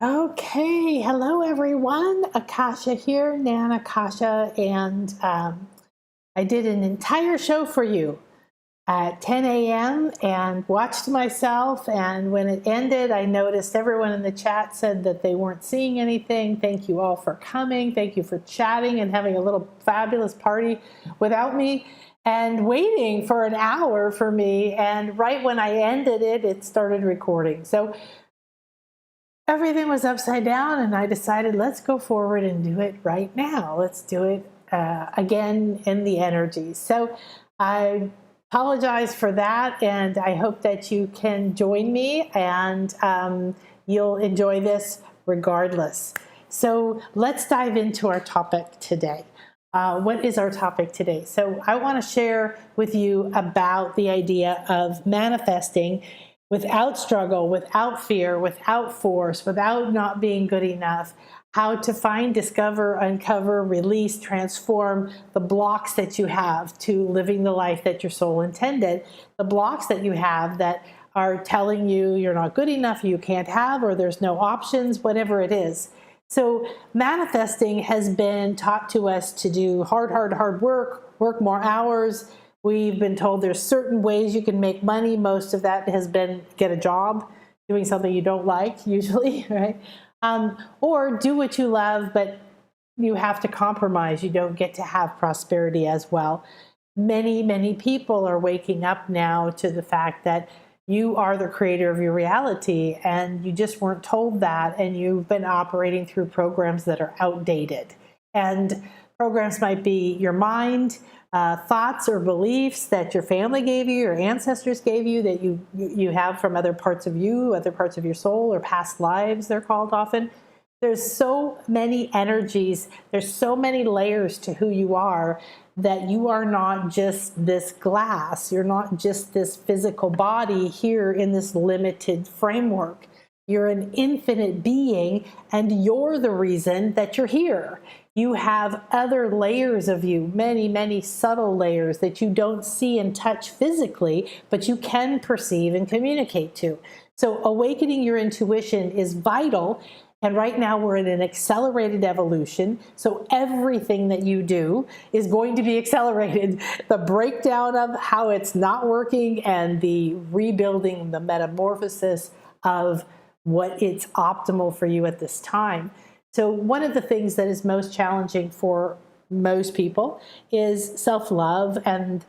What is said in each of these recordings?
Okay, hello everyone. Akasha here, Nan Akasha, and I did an entire show for you at 10 a.m. and watched myself. And when it ended, I noticed everyone in the chat said that they weren't seeing anything. Thank you all for coming. Thank you for chatting and having a little fabulous party without me and waiting for an hour for me. And right when I ended it, it started recording. So everything was upside down, and I decided, let's go forward and do it right now. Let's do it again in the energy. So I apologize for that, and I hope that you can join me, and you'll enjoy this regardless. So let's dive into our topic today. What is our topic today? So I want to share with you about the idea of manifesting without struggle, without fear, without force, without not being good enough, how to find, discover, uncover, release, transform the blocks that you have to living the life that your soul intended, the blocks that you have that are telling you you're not good enough, you can't have, or there's no options, whatever it is. So manifesting has been taught to us to do hard work more hours. We've been told there's certain ways you can make money. Most of that has been get a job, doing something you don't like usually, right? Or do what you love, but you have to compromise. You don't get to have prosperity as well. Many people are waking up now to the fact that you are the creator of your reality, and you just weren't told that, and you've been operating through programs that are outdated. And programs might be your mind, thoughts or beliefs that your family gave you, your ancestors gave you, that you have from other parts of you, other parts of your soul, or past lives, they're called often. There's so many energies, there's so many layers to who you are, that you are not just this glass, you're not just this physical body here in this limited framework. You're an infinite being, and you're the reason that you're here. You have other layers of you, many subtle layers that you don't see and touch physically, but you can perceive and communicate to. So awakening your intuition is vital. And right now we're in an accelerated evolution. So everything that you do is going to be accelerated. The breakdown of how it's not working and the rebuilding, the metamorphosis of what it's optimal for you at this time. So one of the things that is most challenging for most people is self-love and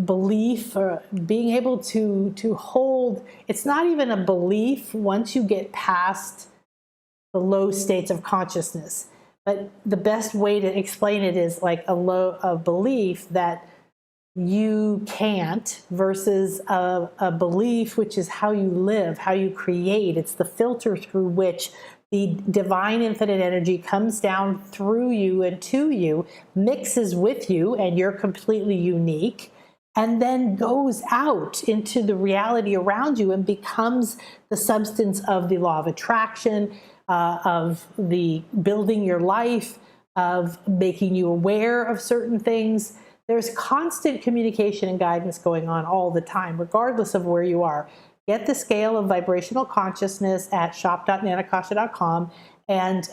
belief, or being able to hold. It's not even a belief once you get past the low states of consciousness. But the best way to explain it is like a belief that you can't versus a belief, which is how you live, how you create. It's the filter through which the divine infinite energy comes down through you and to you, mixes with you, and you're completely unique, and then goes out into the reality around you and becomes the substance of the law of attraction, of the building your life, of making you aware of certain things. There's constant communication and guidance going on all the time, regardless of where you are. Get the scale of vibrational consciousness at shop.nanakasha.com and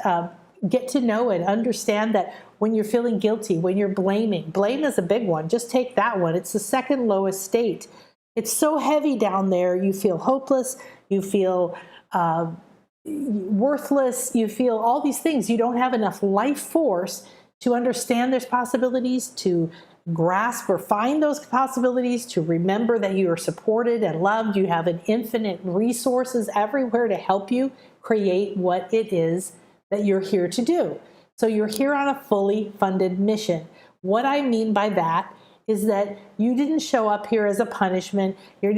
get to know it. Understand that when you're feeling guilty, when you're blaming, blame is a big one. Just take that one. It's the second lowest state. It's so heavy down there. You feel hopeless. You feel worthless. You feel all these things. You don't have enough life force to understand there's possibilities, to grasp or find those possibilities, to remember that you are supported and loved. You have an infinite resources everywhere to help you create what it is that you're here to do. So you're here on a fully funded mission. What I mean by that is that you didn't show up here as a punishment. You're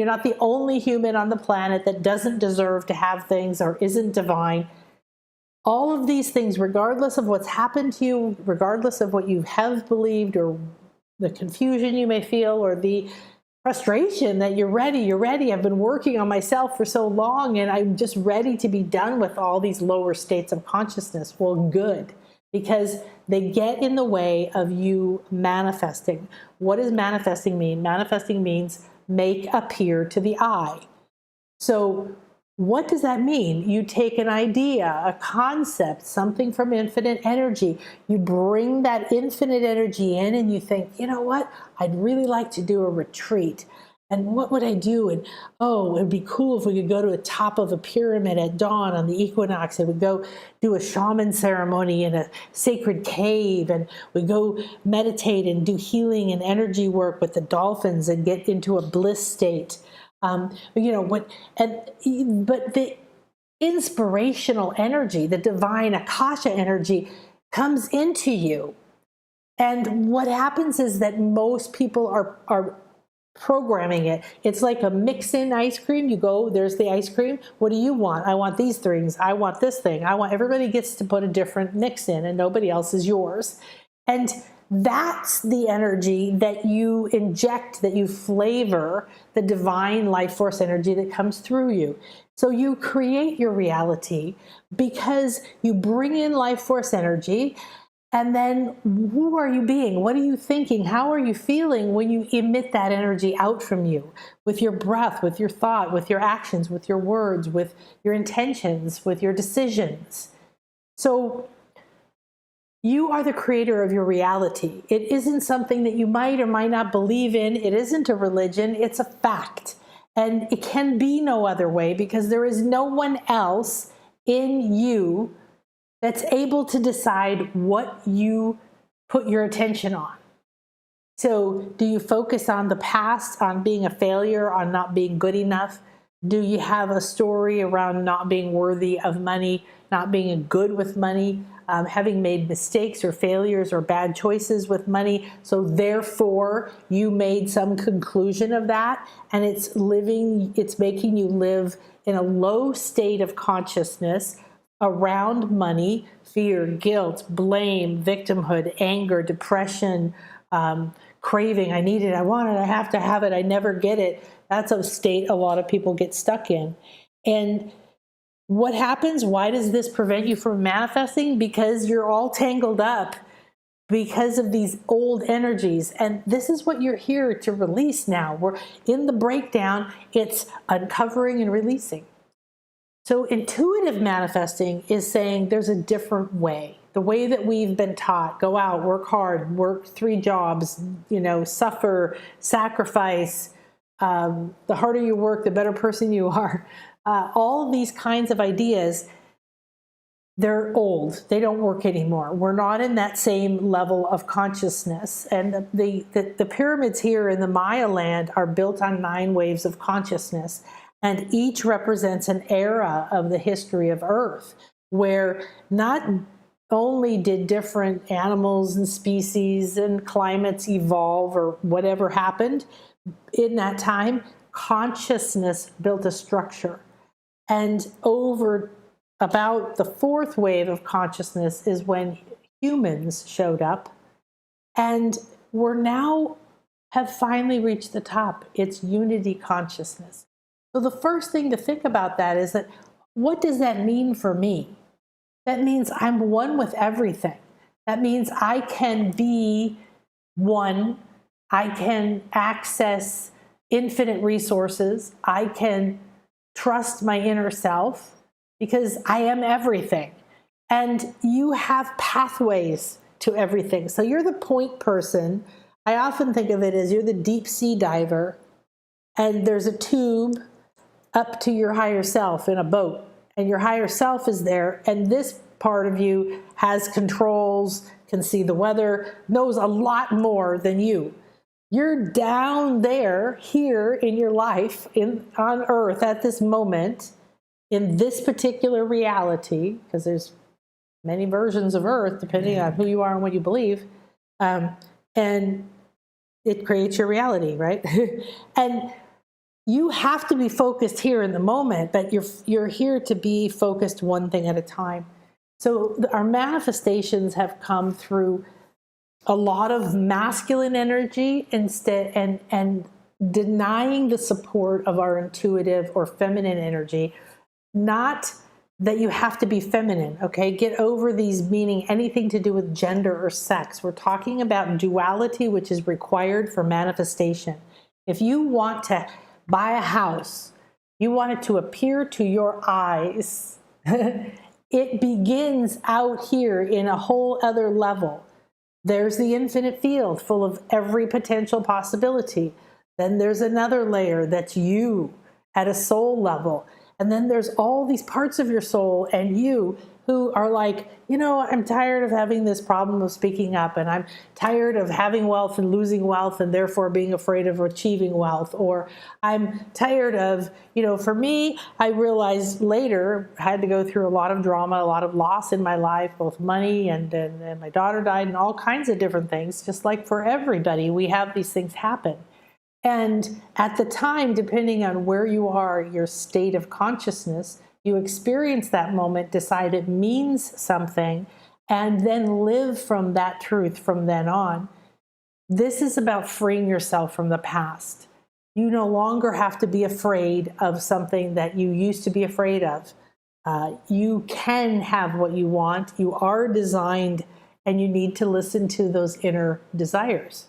not the only human on the planet that doesn't deserve to have things or isn't divine. All of these things, regardless of what's happened to you, regardless of what you have believed or the confusion you may feel or the frustration that you're ready. I've been working on myself for so long and I'm just ready to be done with all these lower states of consciousness. Well, good, because they get in the way of you manifesting. What does manifesting mean? Manifesting means make appear to the eye. So What does that mean? You take an idea, a concept, something from infinite energy. You bring that infinite energy in and you think, you know what? I'd really like to do a retreat. And what would I do? And oh, it'd be cool if we could go to the top of a pyramid at dawn on the equinox, and we'd go do a shaman ceremony in a sacred cave, and we'd go meditate and do healing and energy work with the dolphins and get into a bliss state. But the inspirational energy, the divine Akasha energy, comes into you. And what happens is that most people are programming it. It's like a mix-in ice cream. You go, there's the ice cream. What do you want? I want these things. I want this thing. Everybody gets to put a different mix in, and nobody else is yours. And that's the energy that you inject, that you flavor, the divine life force energy that comes through you. So you create your reality because you bring in life force energy. And then who are you being? What are you thinking? How are you feeling when you emit that energy out from you? With your breath, with your thought, with your actions, with your words, with your intentions, with your decisions. So you are the creator of your reality. It isn't something that you might or might not believe in. It isn't a religion. It's a fact. And it can be no other way because there is no one else in you that's able to decide what you put your attention on. So do you focus on the past, on being a failure, on not being good enough? Do you have a story around not being worthy of money, not being good with money, having made mistakes or failures or bad choices with money? So therefore, you made some conclusion of that, and it's making you live in a low state of consciousness around money, fear, guilt, blame, victimhood, anger, depression, craving. I need it, I want it, I have to have it, I never get it. That's a state a lot of people get stuck in. And what happens? Why does this prevent you from manifesting? Because you're all tangled up because of these old energies. And this is what you're here to release now. We're in the breakdown. It's uncovering and releasing. So intuitive manifesting is saying there's a different way. The way that we've been taught, go out, work hard, work 3 jobs, suffer, sacrifice. The harder you work, the better person you are. All of these kinds of ideas, they're old. They don't work anymore. We're not in that same level of consciousness. And the pyramids here in the Maya land are built on 9 waves of consciousness. And each represents an era of the history of Earth where not only did different animals and species and climates evolve or whatever happened in that time, consciousness built a structure. And over about the 4th wave of consciousness is when humans showed up. And we're now have finally reached the top. It's unity consciousness. So the first thing to think about that is that, what does that mean for me? That means I'm one with everything. That means I can be one. I can access infinite resources. I can trust my inner self because I am everything. And you have pathways to everything. So you're the point person. I often think of it as you're the deep sea diver, and there's a tube up to your higher self in a boat, and your higher self is there, and this part of you has controls, can see the weather, knows a lot more than you. You're down there, here in your life, on Earth at this moment, in this particular reality, because there's many versions of Earth, depending on who you are and what you believe, and it creates your reality, right? And you have to be focused here in the moment, but you're here to be focused one thing at a time. So our manifestations have come through a lot of masculine energy instead, and denying the support of our intuitive or feminine energy. Not that you have to be feminine, okay? Get over these meaning anything to do with gender or sex. We're talking about duality, which is required for manifestation. If you want to buy a house, You want it to appear to your eyes. It begins out here in a whole other level. There's the infinite field full of every potential possibility. Then there's another layer that's you at a soul level. And then there's all these parts of your soul and you who are like, I'm tired of having this problem of speaking up, and I'm tired of having wealth and losing wealth and therefore being afraid of achieving wealth. Or I'm tired of, for me, I realized later, I had to go through a lot of drama, a lot of loss in my life, both money and my daughter died and all kinds of different things. Just like for everybody, we have these things happen. And at the time, depending on where you are, your state of consciousness, you experience that moment, decide it means something, and then live from that truth from then on. This is about freeing yourself from the past. You no longer have to be afraid of something that you used to be afraid of. You can have what you want. You are designed, and you need to listen to those inner desires.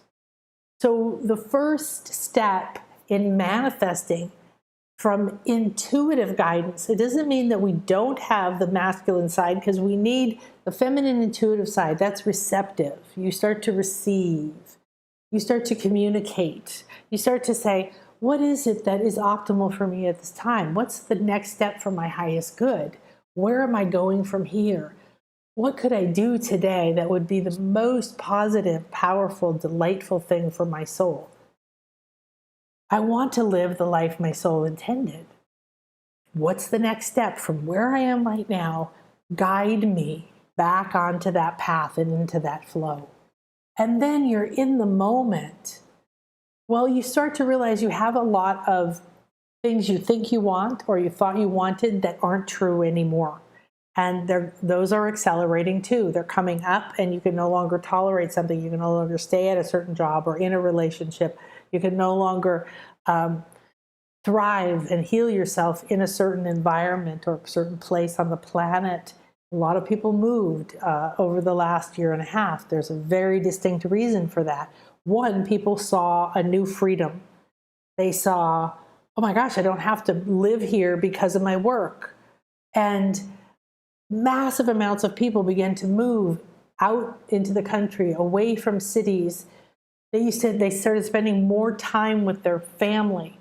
So the first step in manifesting from intuitive guidance, it doesn't mean that we don't have the masculine side, because we need the feminine intuitive side. That's receptive. You start to receive. You start to communicate. You start to say, what is it that is optimal for me at this time? What's the next step for my highest good? Where am I going from here? What could I do today that would be the most positive, powerful, delightful thing for my soul? I want to live the life my soul intended. What's the next step from where I am right now? Guide me back onto that path and into that flow. And then you're in the moment. Well, you start to realize you have a lot of things you think you want or you thought you wanted that aren't true anymore. And those are accelerating too. They're coming up, and you can no longer tolerate something. You can no longer stay at a certain job or in a relationship. You can no longer thrive and heal yourself in a certain environment or a certain place on the planet. A lot of people moved over the last year and a half. There's a very distinct reason for that. One, people saw a new freedom. They saw, oh my gosh, I don't have to live here because of my work. And massive amounts of people began to move out into the country, away from cities. They started spending more time with their family.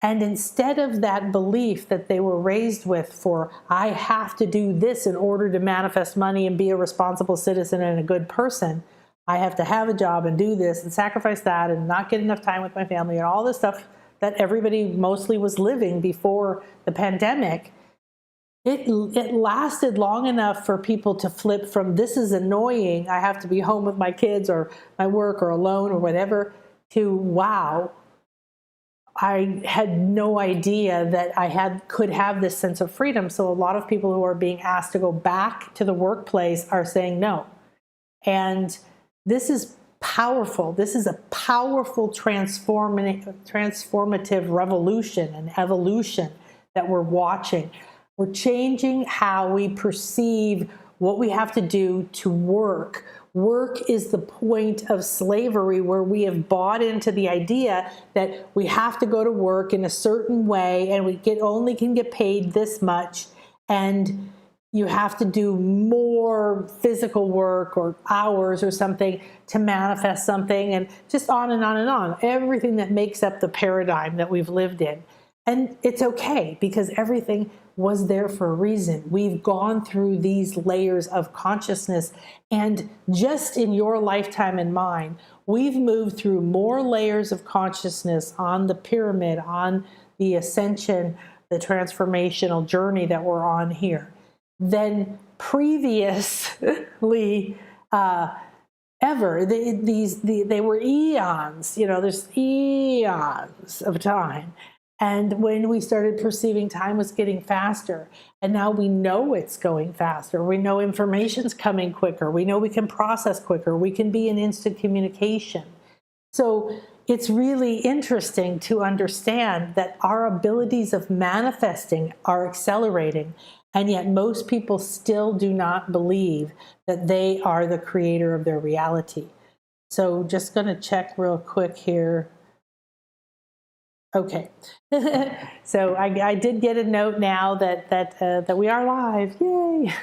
And instead of that belief that they were raised with for, I have to do this in order to manifest money and be a responsible citizen and a good person, I have to have a job and do this and sacrifice that and not get enough time with my family and all this stuff that everybody mostly was living before the pandemic. It lasted long enough for people to flip from, this is annoying, I have to be home with my kids or my work or alone or whatever, to, wow, I had no idea that I could have this sense of freedom. So a lot of people who are being asked to go back to the workplace are saying no. And this is powerful. This is a powerful transformative revolution and evolution that we're watching. We're changing how we perceive what we have to do to work. Work is the point of slavery, where we have bought into the idea that we have to go to work in a certain way and we only can get paid this much, and you have to do more physical work or hours or something to manifest something, and just on and on and on. Everything that makes up the paradigm that we've lived in. And it's okay, because everything was there for a reason. We've gone through these layers of consciousness, and just in your lifetime and mine, we've moved through more layers of consciousness on the pyramid, on the ascension, the transformational journey that we're on here, than previously ever. They were eons, there's eons of time. And when we started perceiving time was getting faster, and now we know it's going faster. We know information's coming quicker. We know we can process quicker. We can be in instant communication. So it's really interesting to understand that our abilities of manifesting are accelerating, and yet most people still do not believe that they are the creator of their reality. So just going to check real quick here. Okay. So I did get a note now that we are live. Yay.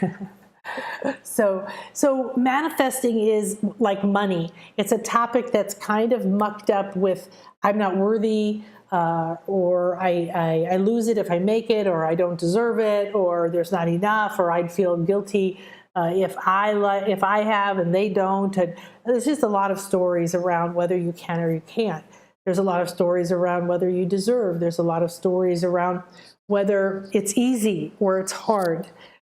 So manifesting is like money. It's a topic that's kind of mucked up with I'm not worthy, or I lose it if I make it, or I don't deserve it, or there's not enough, or I'd feel guilty if I have and they don't. And there's just a lot of stories around whether you can or you can't. There's a lot of stories around whether you deserve. There's a lot of stories around whether it's easy or it's hard.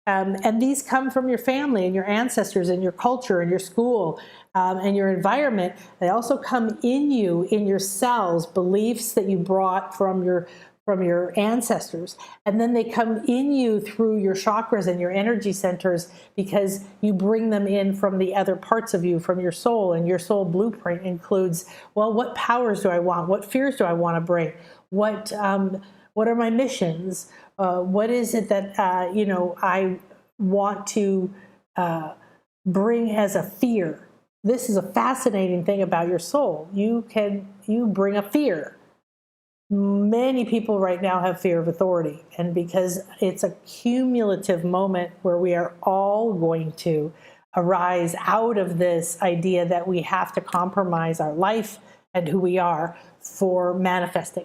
And these come from your family and your ancestors and your culture and your school and your environment. They also come in you, in your cells, beliefs that you brought from your ancestors. And then they come in you through your chakras and your energy centers because you bring them in from the other parts of you, from your soul. And your soul blueprint includes, well, what powers do I want? What fears do I want to bring? What are my missions? What is it that I want to bring as a fear? This is a fascinating thing about your soul. You bring a fear. Many people right now have fear of authority, and because it's a cumulative moment where we are all going to arise out of this idea that we have to compromise our life and who we are for manifesting.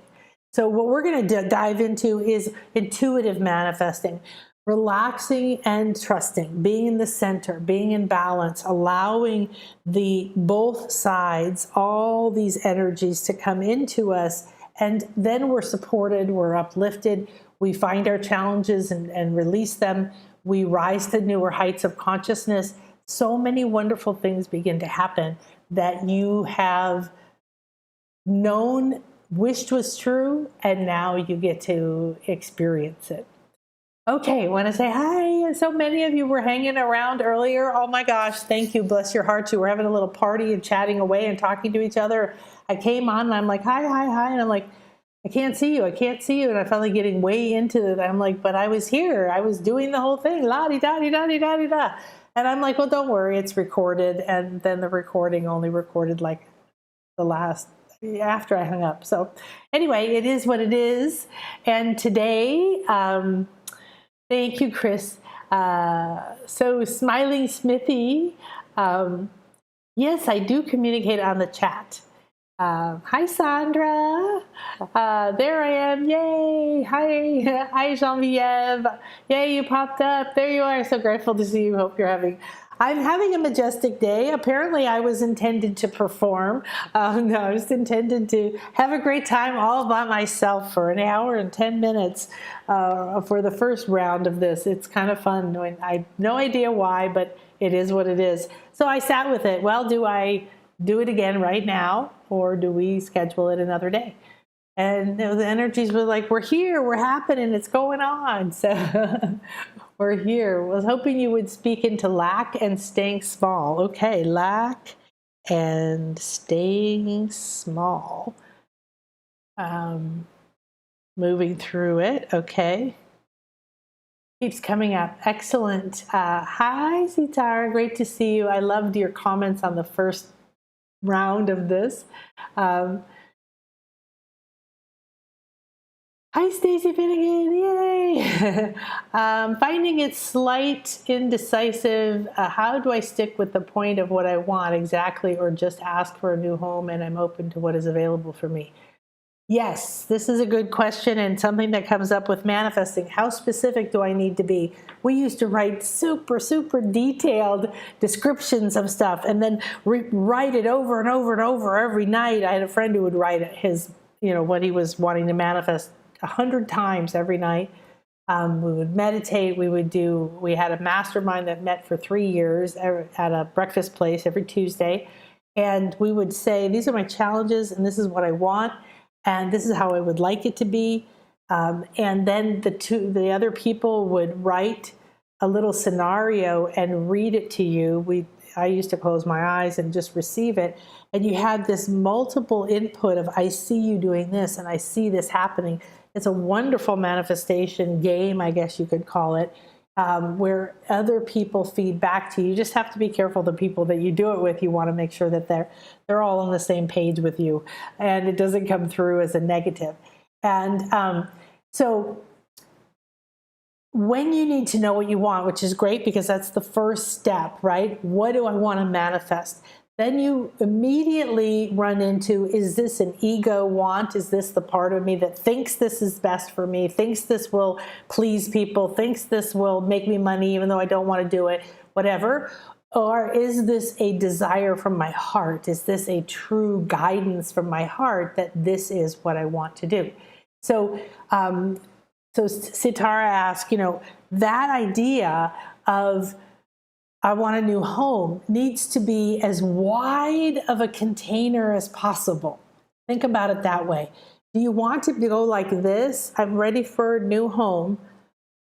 So what we're going to dive into is intuitive manifesting, relaxing and trusting, being in the center, being in balance, allowing both sides, all these energies to come into us. And then we're supported, we're uplifted, we find our challenges and release them. We rise to newer heights of consciousness. So many wonderful things begin to happen that you have known, wished was true, and now you get to experience it. Okay, I want to say hi. So many of you were hanging around earlier. Oh my gosh, thank you. Bless your hearts. You were having a little party and chatting away and talking to each other. I came on and I'm like, hi. And I'm like, I can't see you. And I'm finally getting way into it. I'm like, but I was here. I was doing the whole thing. La-di-da-di-da-di-da-di-da. And I'm like, well, don't worry. It's recorded. And then the recording only recorded like the last after I hung up. So anyway, it is what it is. And today, thank you, Chris. So Smiling Smithy, yes, I do communicate on the chat. Hi, Sandra. There I am. Yay. Hi, Genevieve. Yay, you popped up. There you are. So grateful to see you. I'm having a majestic day. Apparently, I was intended to perform. No, I was intended to have a great time all by myself for an hour and 10 minutes for the first round of this. It's kind of fun. I have no idea why, but it is what it is. So I sat with it. Well, do I do it again right now, or do we schedule it another day? And the energies were like, we're here, we're happening, it's going on. So we're here. I was hoping you would speak into lack and staying small. Okay, lack and staying small. Moving through it, okay. Keeps coming up. Excellent. Hi, Sitara, great to see you. I loved your comments on the first round of this. Hi, Stacy Finnegan, yay! Finding it slight, indecisive. How do I stick with the point of what I want exactly, or just ask for a new home and I'm open to what is available for me? Yes, this is a good question and something that comes up with manifesting. How specific do I need to be? We used to write super, super detailed descriptions of stuff and then write it over and over and over every night. I had a friend who would write his, what he was wanting to manifest 100 times every night. We would meditate. We had a mastermind that met for 3 years at a breakfast place every Tuesday. And we would say, these are my challenges and this is what I want. And this is how I would like it to be. And then the other people would write a little scenario and read it to you. I used to close my eyes and just receive it. And you had this multiple input of, I see you doing this and I see this happening. It's a wonderful manifestation game, I guess you could call it, where other people feed back to you. You just have to be careful the people that you do it with. You want to make sure that they're all on the same page with you and it doesn't come through as a negative. And so when you need to know what you want, which is great because that's the first step, right? What do I want to manifest? Then you immediately run into, is this an ego want? Is this the part of me that thinks this is best for me, thinks this will please people, thinks this will make me money even though I don't want to do it, whatever? Or is this a desire from my heart? Is this a true guidance from my heart that this is what I want to do? So, so Sitara asked, that idea of I want a new home needs to be as wide of a container as possible. Think about it that way. Do you want to go like this? I'm ready for a new home.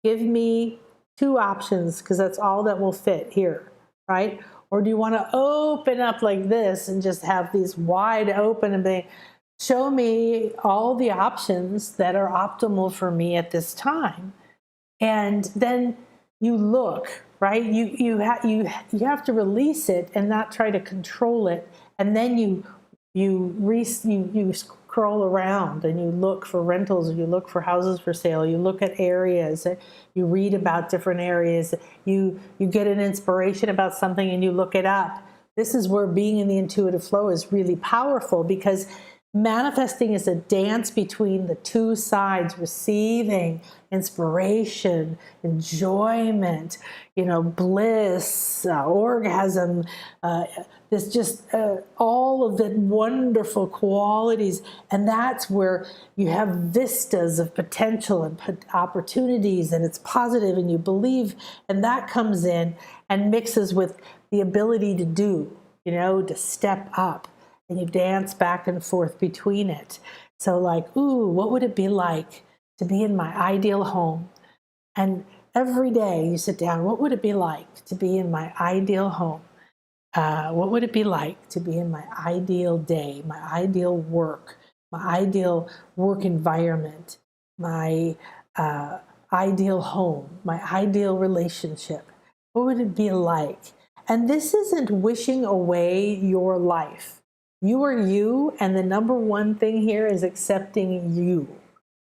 Give me 2 options because that's all that will fit here, right? Or do you want to open up like this and just have these wide open and be, show me all the options that are optimal for me at this time? And then you look, right? You have to release it and not try to control it. And then you scroll around and you look for rentals, or you look for houses for sale. You look at areas, you read about different areas. You get an inspiration about something and you look it up. This is where being in the intuitive flow is really powerful, because manifesting is a dance between the 2 sides, receiving inspiration, enjoyment, bliss, orgasm, this just all of the wonderful qualities. And that's where you have vistas of potential and opportunities, and it's positive and you believe, and that comes in and mixes with the ability to do, to step up. And you dance back and forth between it. So like, ooh, what would it be like to be in my ideal home? And every day you sit down, what would it be like to be in my ideal home? What would it be like to be in my ideal day, my ideal work, my ideal work environment, my ideal home, my ideal relationship? What would it be like? And this isn't wishing away your life. You are you, and the number one thing here is accepting you.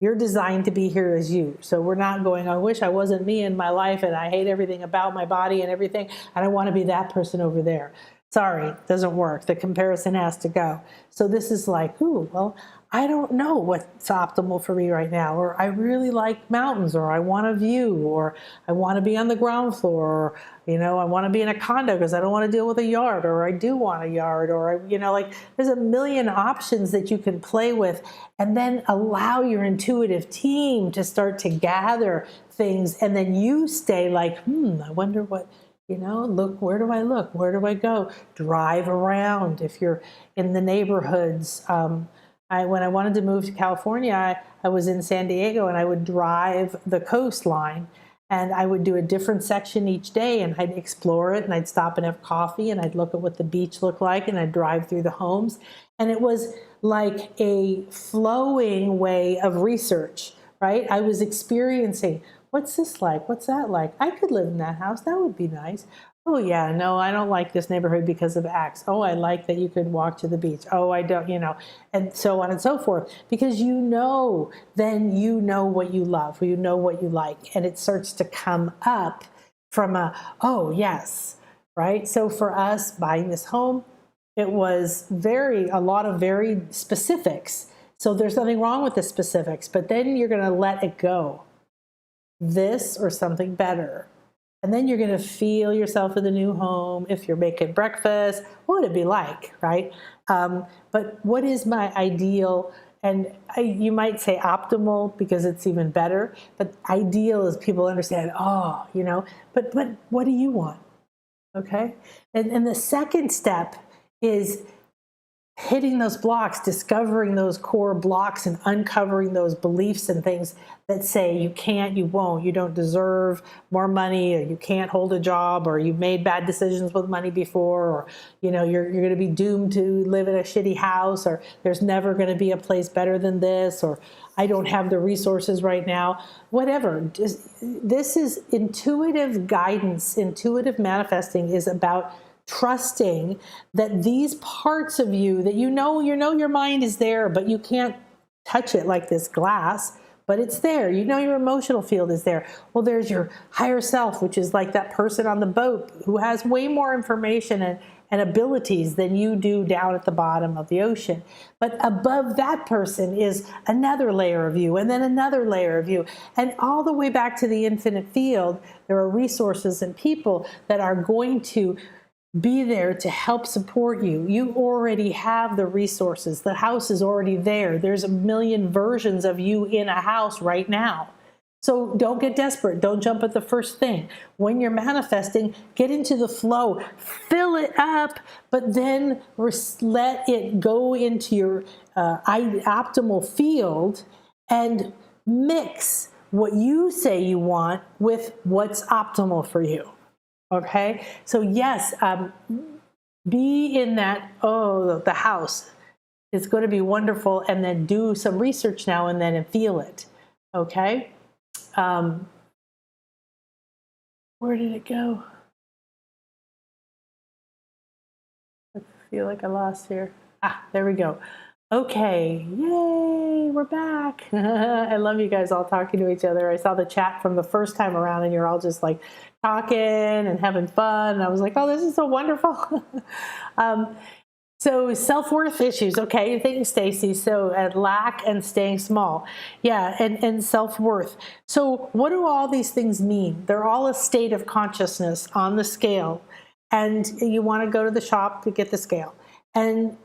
You're designed to be here as you. So we're not going, I wish I wasn't me in my life, and I hate everything about my body and everything, and I want to be that person over there. Sorry, doesn't work. The comparison has to go. So this is like, ooh, well, I don't know what's optimal for me right now, or I really like mountains, or I want a view, or I want to be on the ground floor, or, I want to be in a condo because I don't want to deal with a yard, or I do want a yard, or, there's a million options that you can play with, and then allow your intuitive team to start to gather things, and then you stay like, I wonder what, look, where do I look? Where do I go? Drive around. If you're in the neighborhoods, when I wanted to move to California, I was in San Diego, and I would drive the coastline, and I would do a different section each day, and I'd explore it, and I'd stop and have coffee, and I'd look at what the beach looked like, and I'd drive through the homes. And it was like a flowing way of research, right? I was experiencing, what's this like? What's that like? I could live in that house. That would be nice. Oh, yeah, no, I don't like this neighborhood because of X. Oh, I like that you could walk to the beach. Oh, I don't, and so on and so forth. Because then you know what you love, or you know what you like. And it starts to come up from oh, yes, right? So for us buying this home, it was a lot of very specifics. So there's nothing wrong with the specifics, but then you're going to let it go. This or something better. And then you're going to feel yourself in the new home. If you're making breakfast, what would it be like, right? But what is my ideal? And you might say optimal because it's even better. But ideal is people understand, but what do you want? Okay? And the second step is hitting those blocks, discovering those core blocks and uncovering those beliefs and things that say you can't, you won't, you don't deserve more money, or you can't hold a job, or you've made bad decisions with money before, or you're going to be doomed to live in a shitty house, or there's never going to be a place better than this, or I don't have the resources right now, whatever. This is intuitive guidance. Intuitive manifesting is about trusting that these parts of you that your mind is there, but you can't touch it like this glass, but it's there. You know your emotional field is there. Well, there's your higher self, which is like that person on the boat who has way more information and abilities than you do down at the bottom of the ocean. But above that person is another layer of you, and then another layer of you. And all the way back to the infinite field, there are resources and people that are going to be there to help support you. You already have the resources. The house is already there. There's a million versions of you in a house right now. So don't get desperate. Don't jump at the first thing. When you're manifesting, get into the flow, fill it up, but then let it go into your optimal field and mix what you say you want with what's optimal for you. Okay, so yes, be in that, the house. It's going to be wonderful, and then do some research now and then and feel it. Okay, where did it go? I feel like I lost here. There we go. Okay, yay, we're back. I love you guys all talking to each other. I saw the chat from the first time around, and you're all just like talking and having fun. And I was like, oh, this is so wonderful. So self-worth issues. Okay, thanks, Stacy. So lack and staying small. Yeah, and self-worth. So what do all these things mean? They're all a state of consciousness on the scale. And you want to go to the shop to get the scale. And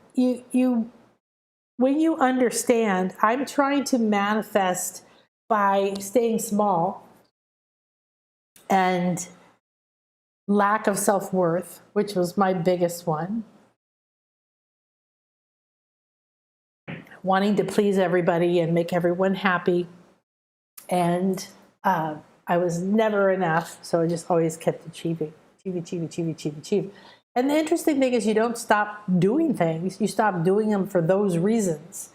when you understand, I'm trying to manifest by staying small and lack of self-worth, which was my biggest one. Wanting to please everybody and make everyone happy. And I was never enough, so I just always kept achieving. Achieve. And the interesting thing is you don't stop doing things. You stop doing them for those reasons.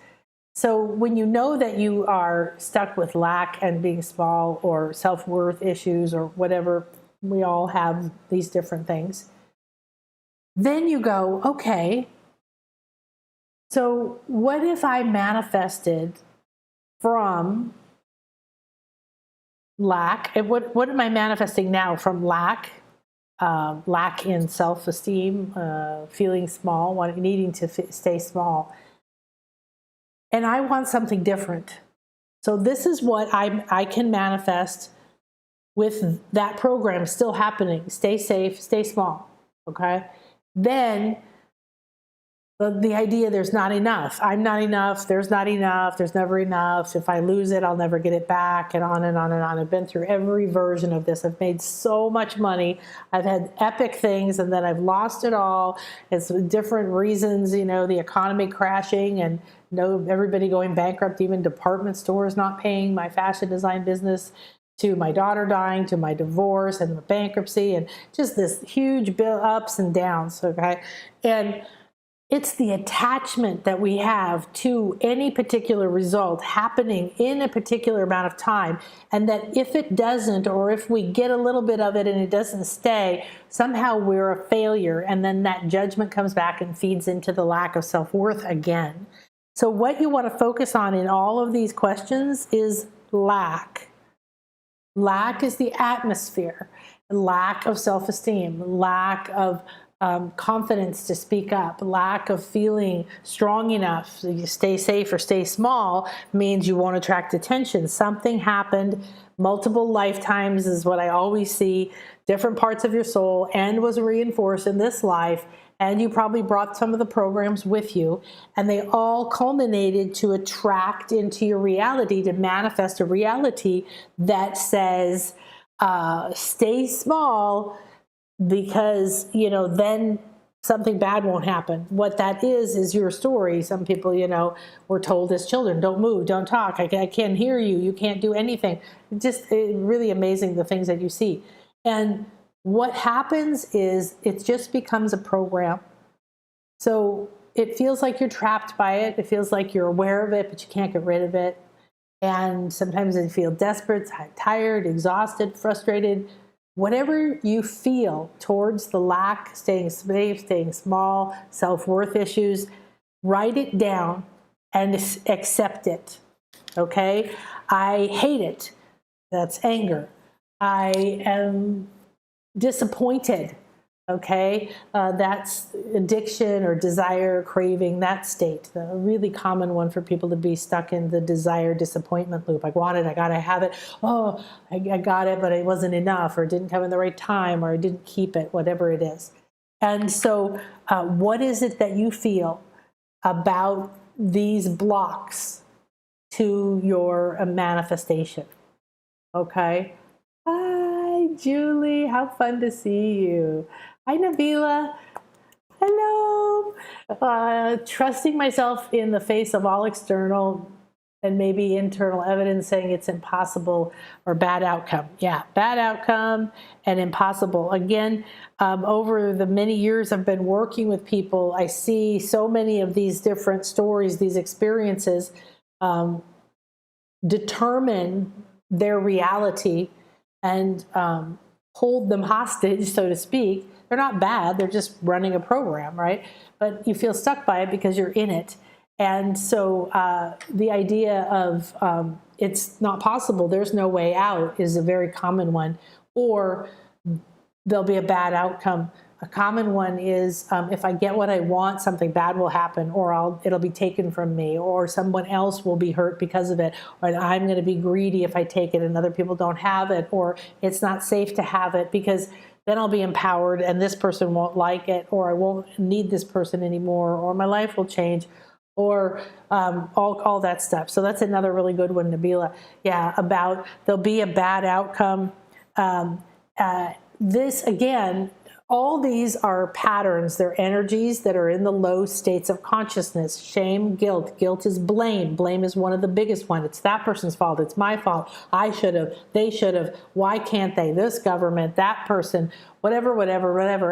So when you know that you are stuck with lack and being small or self-worth issues or whatever, we all have these different things. Then you go, okay, so what if I manifested from lack? And what am I manifesting now from lack? Lack in self-esteem, feeling small, needing to stay small. And I want something different. So this is what I can manifest with that program still happening. Stay safe, stay small, okay? Then the idea there's not enough. I'm not enough, there's never enough. If I lose it, I'll never get it back, and on and on and on. I've been through every version of this. I've made so much money. I've had epic things, and then I've lost it all. It's different reasons, the economy crashing and everybody going bankrupt, even department stores not paying, my fashion design business, to my daughter dying, to my divorce and the bankruptcy, and just this huge ups and downs, okay? And it's the attachment that we have to any particular result happening in a particular amount of time, and that if it doesn't, or if we get a little bit of it and it doesn't stay, somehow we're a failure, and then that judgment comes back and feeds into the lack of self-worth again. So what you want to focus on in all of these questions is lack. Lack is the atmosphere, lack of self-esteem, lack of confidence to speak up, lack of feeling strong enough. So you stay safe or stay small means you won't attract attention. Something happened, multiple lifetimes is what I always see, different parts of your soul, and was reinforced in this life. And you probably brought some of the programs with you, and they all culminated to attract into your reality, to manifest a reality that says, stay small, because, then something bad won't happen. What that is your story. Some people, were told as children, don't move, don't talk, I can't hear you, you can't do anything. Just really amazing the things that you see. And what happens is it just becomes a program. So it feels like you're trapped by it. It feels like you're aware of it, but you can't get rid of it. And sometimes you feel desperate, tired, exhausted, frustrated. Whatever you feel towards the lack, staying safe, staying small, self-worth issues, write it down and accept it. Okay. I hate it. That's anger. I am disappointed. Okay. That's addiction or desire, craving, that state. The really common one for people to be stuck in the desire disappointment loop. I want it. I got to have it. Oh, I got it, but it wasn't enough, or it didn't come in the right time, or I didn't keep it, whatever it is. And so what is it that you feel about these blocks to your manifestation? Okay. Hi, Julie. How fun to see you. Hi, Nabila. Hello. Trusting myself in the face of all external and maybe internal evidence saying it's impossible or bad outcome. Yeah, bad outcome and impossible. Again, over the many years I've been working with people, I see so many of these different stories, these experiences determine their reality and hold them hostage, so to speak. They're not bad, they're just running a program, right? But you feel stuck by it because you're in it. And so the idea of it's not possible, there's no way out, is a very common one. Or there'll be a bad outcome. A common one is if I get what I want, something bad will happen, or it'll be taken from me, or someone else will be hurt because of it, or I'm going to be greedy if I take it and other people don't have it, or it's not safe to have it because then I'll be empowered and this person won't like it, or I won't need this person anymore, or my life will change, or all that stuff. So that's another really good one, Nabila. Yeah, about there'll be a bad outcome. This, again, all these are patterns. They're energies that are in the low states of consciousness. Shame, guilt. Guilt is blame. Blame is one of the biggest ones. It's that person's fault. It's my fault. I should have. They should have. Why can't they? This government, that person, whatever.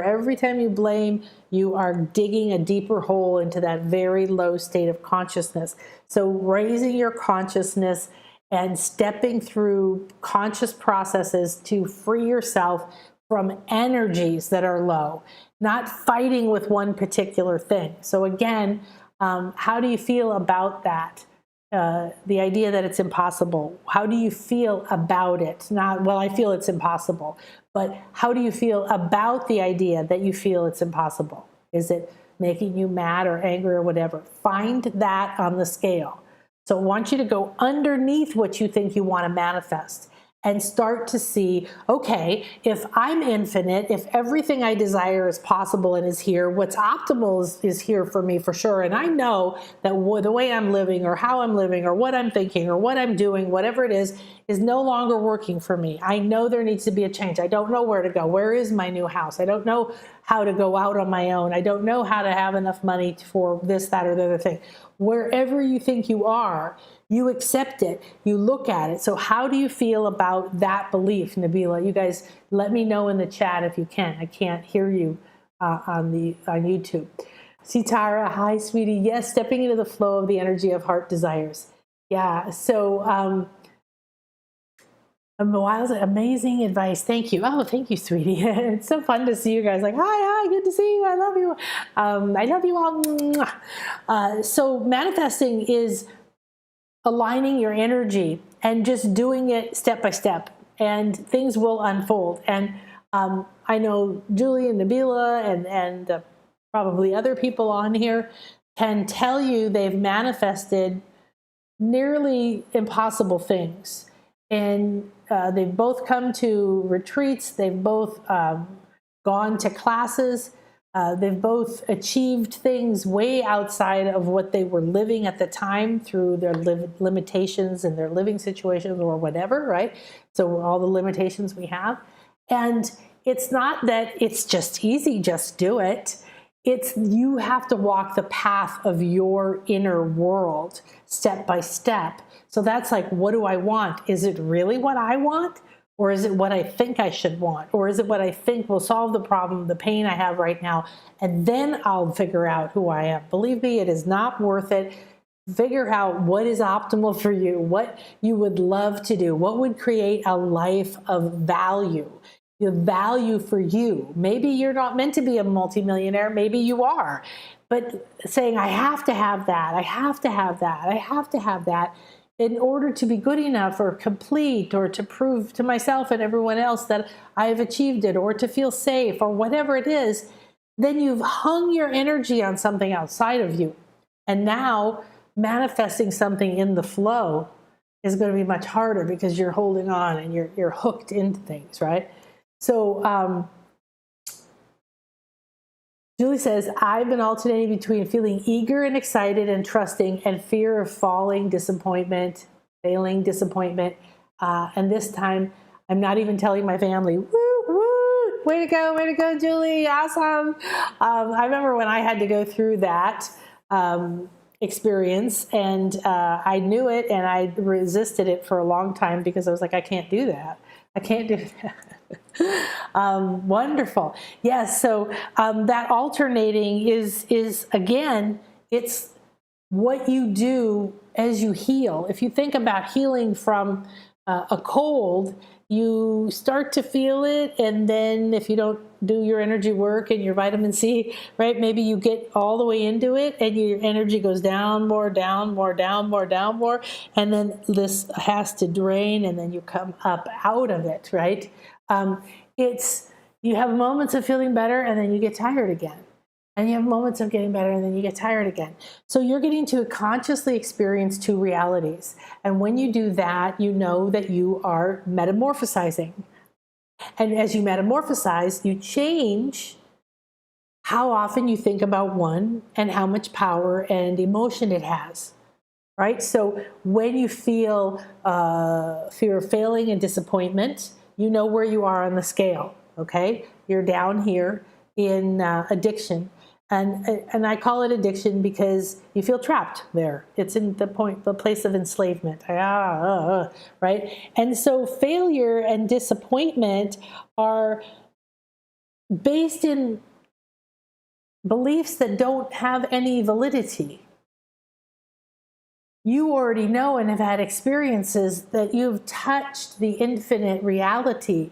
Every time you blame, you are digging a deeper hole into that very low state of consciousness. So raising your consciousness and stepping through conscious processes to free yourself from energies that are low, not fighting with one particular thing. So again, how do you feel about that? The idea that it's impossible. How do you feel about it? Not, well, I feel it's impossible, but how do you feel about the idea that you feel it's impossible? Is it making you mad or angry or whatever? Find that on the scale. So I want you to go underneath what you think you want to manifest and start to see, okay, if I'm infinite, if everything I desire is possible and is here, what's optimal is here for me for sure. And I know that the way I'm living or how I'm living or what I'm thinking or what I'm doing, whatever it is no longer working for me. I know there needs to be a change. I don't know where to go. Where is my new house? I don't know how to go out on my own. I don't know how to have enough money for this, that, or the other thing. Wherever you think you are, you accept it, you look at it. So how do you feel about that belief, Nabila? You guys, let me know in the chat if you can. I can't hear you on YouTube. Sitara, hi, sweetie. Yes, stepping into the flow of the energy of heart desires. Yeah, so amazing advice. Thank you. Oh, thank you, sweetie. It's so fun to see you guys. Like, hi, good to see you. I love you. I love you all. So manifesting is aligning your energy and just doing it step by step, and things will unfold. And I know Julie and Nabila and probably other people on here can tell you they've manifested nearly impossible things. And they've both come to retreats. They've both gone to classes. They've both achieved things way outside of what they were living at the time through their limitations and their living situations or whatever, right? So all the limitations we have. And it's not that it's just easy, just do it. It's you have to walk the path of your inner world step by step. So that's like, what do I want? Is it really what I want? Or is it what I think I should want? Or is it what I think will solve the problem, the pain I have right now? And then I'll figure out who I am. Believe me, it is not worth it. Figure out what is optimal for you, what you would love to do, what would create a life of value, the value for you. Maybe you're not meant to be a multimillionaire. Maybe you are. But saying, I have to have that, I have to have that, I have to have that, in order to be good enough or complete or to prove to myself and everyone else that I have achieved it, or to feel safe, or whatever it is, then you've hung your energy on something outside of you. And now manifesting something in the flow is going to be much harder because you're holding on and you're hooked into things, right? So Julie says, I've been alternating between feeling eager and excited and trusting, and fear of failing, disappointment. And this time, I'm not even telling my family. Woo, woo, way to go, Julie, awesome. I remember when I had to go through that experience, and I knew it, and I resisted it for a long time because I was like, I can't do that. I can't do that. Wonderful. Yes. So that alternating is again, it's what you do as you heal. If you think about healing from a cold, you start to feel it, and then if you don't do your energy work and your vitamin C, right, maybe you get all the way into it and your energy goes down more, and then this has to drain, and then you come up out of it, right? You have moments of feeling better, and then you get tired again. And you have moments of getting better, and then you get tired again. So you're getting to consciously experience two realities. And when you do that, you know that you are metamorphosizing. And as you metamorphosize, you change how often you think about one and how much power and emotion it has. Right? So when you feel fear of failing and disappointment, you know where you are on the scale. Okay? You're down here in addiction. And I call it addiction because you feel trapped there. It's in the place of enslavement, right? And so failure and disappointment are based in beliefs that don't have any validity. You already know and have had experiences that you've touched the infinite reality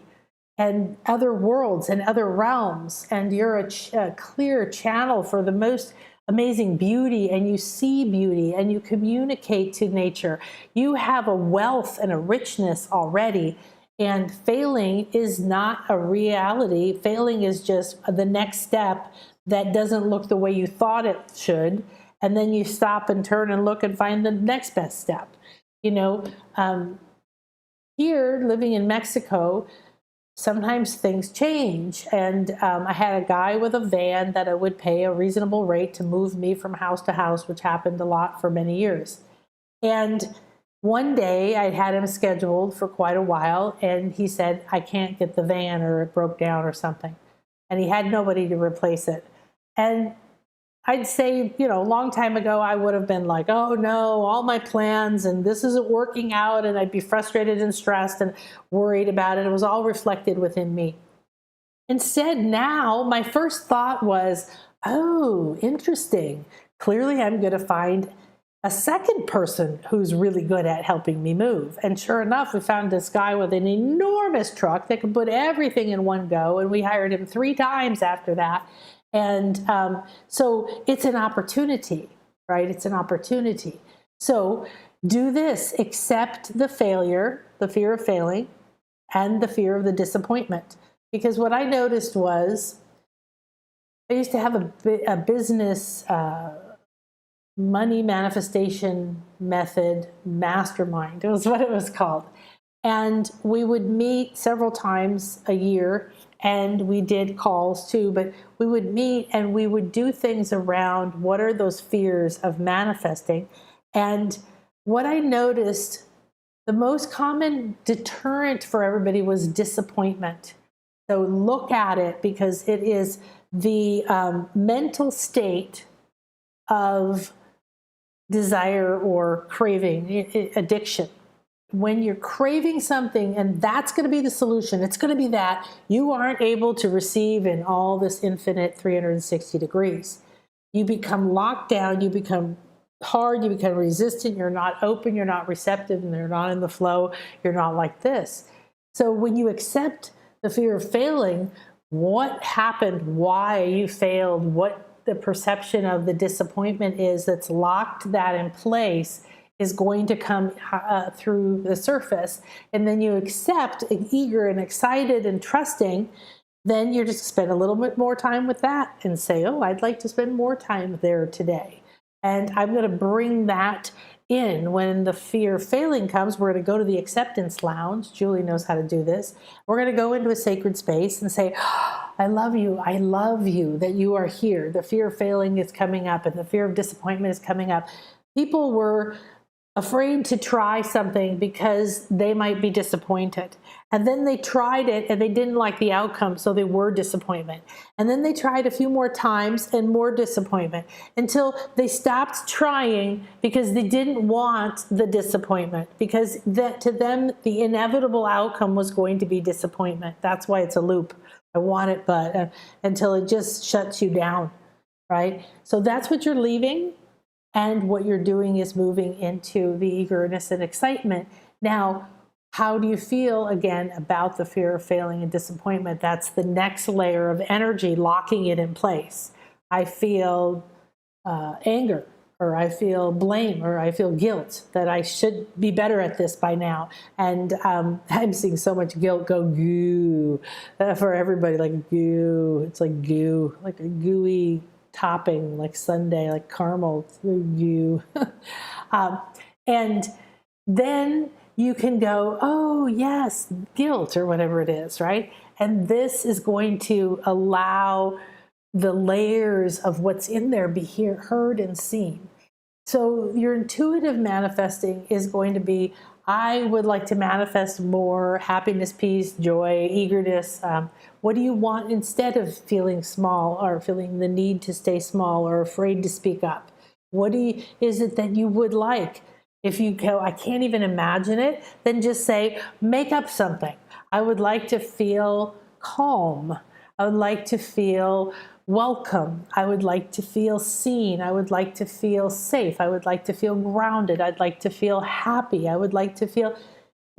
and other worlds and other realms, and you're a clear channel for the most amazing beauty, and you see beauty, and you communicate to nature. You have a wealth and a richness already, and failing is not a reality. Failing is just the next step that doesn't look the way you thought it should, and then you stop and turn and look and find the next best step. Here, living in Mexico, sometimes things change, and I had a guy with a van that I would pay a reasonable rate to move me from house to house, which happened a lot for many years. And one day I had him scheduled for quite a while, and he said, I can't get the van, or it broke down or something. And he had nobody to replace it. And I'd say, a long time ago, I would have been like, oh no, all my plans, and this isn't working out, and I'd be frustrated and stressed and worried about it. It was all reflected within me. Instead, now, my first thought was, oh, interesting. Clearly, I'm going to find a second person who's really good at helping me move. And sure enough, we found this guy with an enormous truck that could put everything in one go, and we hired him 3 times after that. And so it's an opportunity, right? It's an opportunity. So do this, accept the failure, the fear of failing, and the fear of the disappointment. Because what I noticed was, I used to have a business money manifestation method mastermind. It was what it was called. And we would meet several times a year, and we did calls too, but we would meet and we would do things around what are those fears of manifesting. And what I noticed, the most common deterrent for everybody was disappointment. So look at it, because it is the mental state of desire or craving, addiction. When you're craving something, and that's going to be the solution, it's going to be that you aren't able to receive in all this infinite 360 degrees. You become locked down, you become hard, you become resistant, you're not open, you're not receptive, and you're not in the flow, you're not like this. So when you accept the fear of failing, what happened, why you failed, what the perception of the disappointment is that's locked that in place, is going to come through the surface, and then you accept, eager and excited and trusting, then you're just spend a little bit more time with that and say, oh, I'd like to spend more time there today. And I'm going to bring that in when the fear of failing comes. We're going to go to the acceptance lounge. Julie knows how to do this. We're going to go into a sacred space and say, oh, I love you that you are here. The fear of failing is coming up and the fear of disappointment is coming up. People were afraid to try something because they might be disappointed. And then they tried it and they didn't like the outcome, so they were disappointment. And then they tried a few more times and more disappointment until they stopped trying because they didn't want the disappointment, because that to them the inevitable outcome was going to be disappointment. That's why it's a loop. I want it, but until it just shuts you down, right? So that's what you're leaving. And what you're doing is moving into the eagerness and excitement. Now, how do you feel, again, about the fear of failing and disappointment? That's the next layer of energy, locking it in place. I feel anger, or I feel blame, or I feel guilt that I should be better at this by now. And I'm seeing so much guilt go goo for everybody, like goo. It's like goo, like a gooey topping, like sundae, like caramel you. And then you can go, oh yes, guilt or whatever it is, right? And this is going to allow the layers of what's in there be heard and seen. So your intuitive manifesting is going to be, I would like to manifest more happiness, peace, joy, eagerness. What do you want instead of feeling small or feeling the need to stay small or afraid to speak up? What is it that you would like? If you go, I can't even imagine it, then just say, make up something. I would like to feel calm. I would like to feel welcome. I would like to feel seen. I would like to feel safe. I would like to feel grounded. I'd like to feel happy. I would like to feel,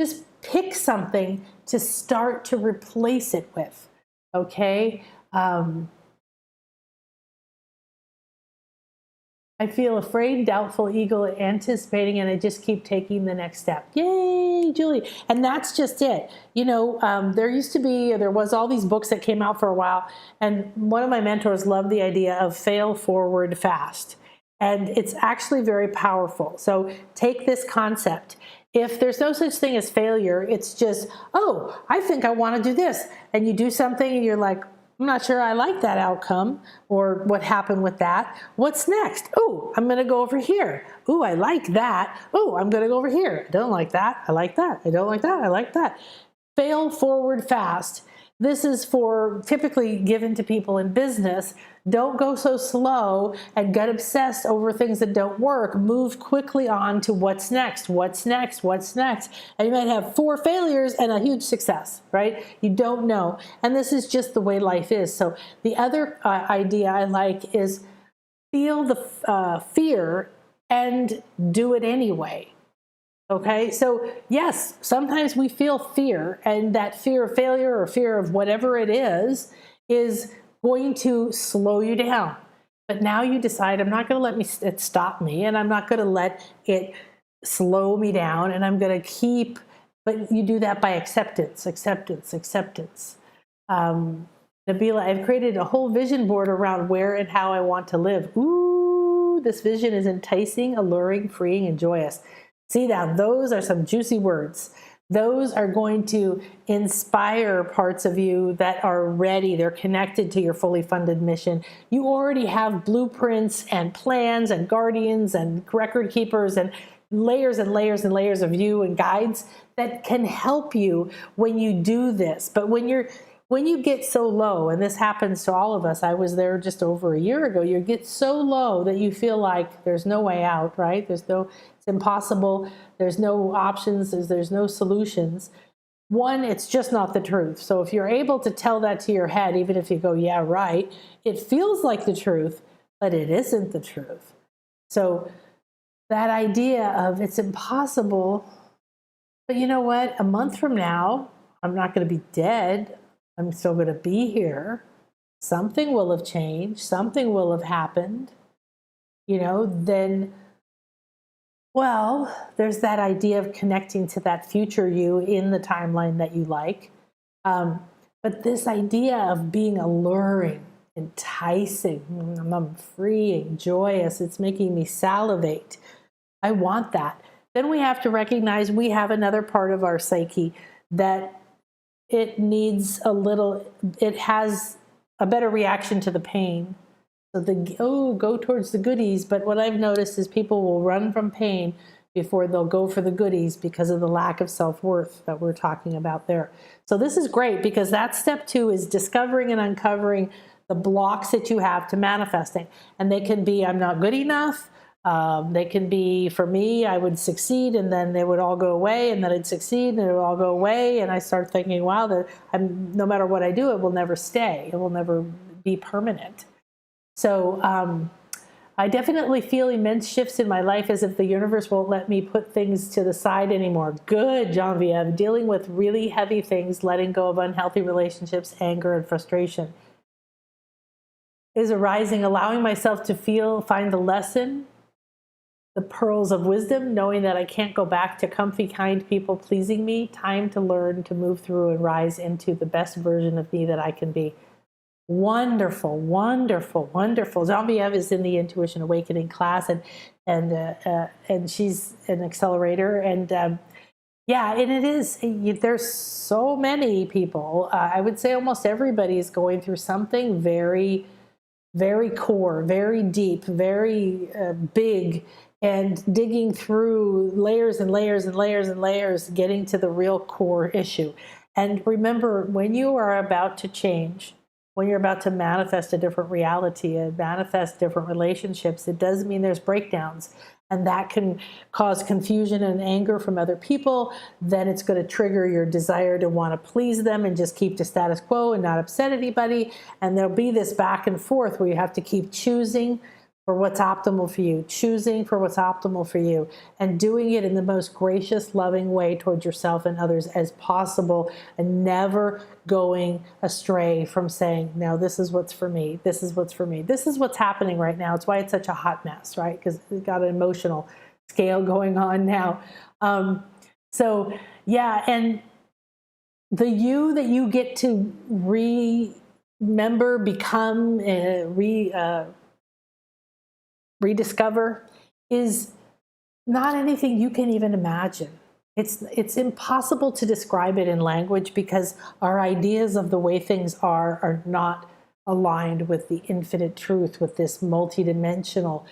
just pick something to start to replace it with, okay? I feel afraid, doubtful, eager, anticipating, and I just keep taking the next step. Yay, Julie. And that's just it. You know, there was all these books that came out for a while, and one of my mentors loved the idea of fail forward fast. And it's actually very powerful. So take this concept. If there's no such thing as failure, it's just, oh, I think I want to do this. And you do something and you're like, I'm not sure I like that outcome or what happened with that. What's next? Oh, I'm going to go over here. Oh, I like that. Oh, I'm going to go over here. I don't like that. I like that. I don't like that. I like that. Fail forward fast. This is for typically given to people in business. Don't go so slow and get obsessed over things that don't work. Move quickly on to what's next, what's next, what's next. And you might have 4 failures and a huge success, right? You don't know. And this is just the way life is. So the other idea I like is feel the fear and do it anyway. Okay, so yes, sometimes we feel fear, and that fear of failure or fear of whatever it is going to slow you down. But now you decide, I'm not going to let it stop me, and I'm not going to let it slow me down, and I'm going to keep, but you do that by acceptance, acceptance, acceptance. Nabila, I've created a whole vision board around where and how I want to live. Ooh, this vision is enticing, alluring, freeing, and joyous. See, now those are some juicy words. Those are going to inspire parts of you that are ready. They're connected to your fully funded mission. You already have blueprints and plans and guardians and record keepers and layers and layers and layers of you and guides that can help you when you do this. But when you get so low, and this happens to all of us, I was there just over a year ago, you get so low that you feel like there's no way out, right? It's impossible. There's no options. There's no solutions. One, it's just not the truth. So if you're able to tell that to your head, even if you go, yeah, right, it feels like the truth, but it isn't the truth. So that idea of it's impossible, but you know what? A month from now, I'm not going to be dead. I'm still going to be here. Something will have changed. Something will have happened. Then Well, there's that idea of connecting to that future you in the timeline that you like. Um, but this idea of being alluring, enticing, I'm freeing, joyous, it's making me salivate. I want that. Then we have to recognize we have another part of our psyche that it needs it has a better reaction to the pain. So go towards the goodies. But what I've noticed is people will run from pain before they'll go for the goodies because of the lack of self-worth that we're talking about there. So this is great because that step 2 is discovering and uncovering the blocks that you have to manifesting. And they can be, I'm not good enough. They can be, for me, I would succeed and then they would all go away, and then I'd succeed and it would all go away. And I start thinking, wow, no matter what I do, it will never stay. It will never be permanent. So I definitely feel immense shifts in my life as if the universe won't let me put things to the side anymore. Good, Genevieve. Dealing with really heavy things, letting go of unhealthy relationships, anger, and frustration is arising, allowing myself to find the lesson, the pearls of wisdom, knowing that I can't go back to comfy, kind people pleasing me. Time to learn to move through and rise into the best version of me that I can be. Wonderful, wonderful, wonderful. Genevieve is in the Intuition Awakening class, and she's an accelerator, and yeah, and it is. There's so many people. I would say almost everybody is going through something very, very core, very deep, very big, and digging through layers and layers and layers and layers, getting to the real core issue. And remember, when you are about to change, when you're about to manifest a different reality and manifest different relationships, it does mean there's breakdowns. And that can cause confusion and anger from other people. Then it's going to trigger your desire to want to please them and just keep the status quo and not upset anybody. And there'll be this back and forth where you have to keep choosing for what's optimal for you, choosing for what's optimal for you, and doing it in the most gracious, loving way towards yourself and others as possible, and never going astray from saying, no, this is what's for me. This is what's for me. This is what's happening right now. It's why it's such a hot mess, right? Because we've got an emotional scale going on now. So yeah, and the you that you get to remember, become, rediscover is not anything you can even imagine. It's impossible to describe it in language because our ideas of the way things are not aligned with the infinite truth, with this multidimensional.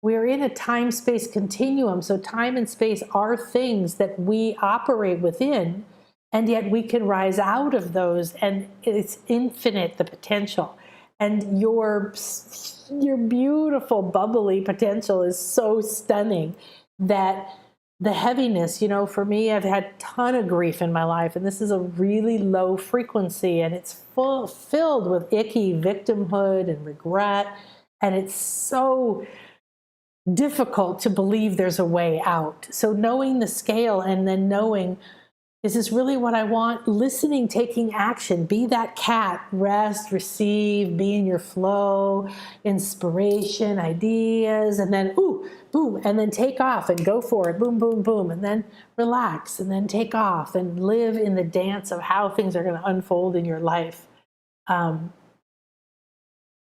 We're in a time-space continuum, so time and space are things that we operate within, and yet we can rise out of those, and it's infinite, the potential. And your beautiful, bubbly potential is so stunning that the heaviness, for me, I've had a ton of grief in my life, and this is a really low frequency, and it's filled with icky victimhood and regret, and it's so difficult to believe there's a way out. So knowing the scale and then knowing, is this really what I want? Listening, taking action. Be that cat. Rest, receive, be in your flow, inspiration, ideas, and then, ooh, boom, and then take off and go for it. Boom, boom, boom. And then relax and then take off and live in the dance of how things are going to unfold in your life.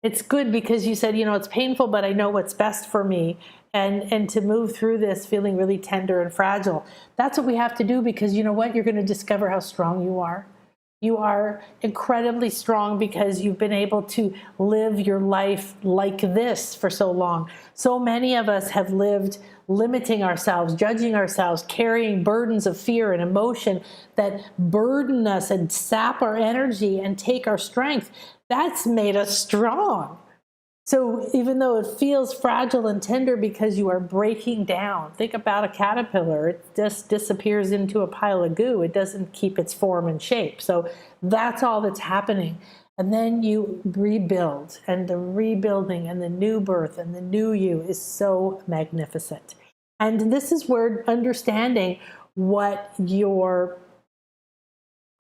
It's good because you said, it's painful, but I know what's best for me. And to move through this feeling really tender and fragile. That's what we have to do because you know what? You're going to discover how strong you are. You are incredibly strong because you've been able to live your life like this for so long. So many of us have lived limiting ourselves, judging ourselves, carrying burdens of fear and emotion that burden us and sap our energy and take our strength. That's made us strong. So even though it feels fragile and tender because you are breaking down, think about a caterpillar. It just disappears into a pile of goo. It doesn't keep its form and shape. So that's all that's happening. And then you rebuild, and the rebuilding and the new birth and the new you is so magnificent. And this is where understanding what your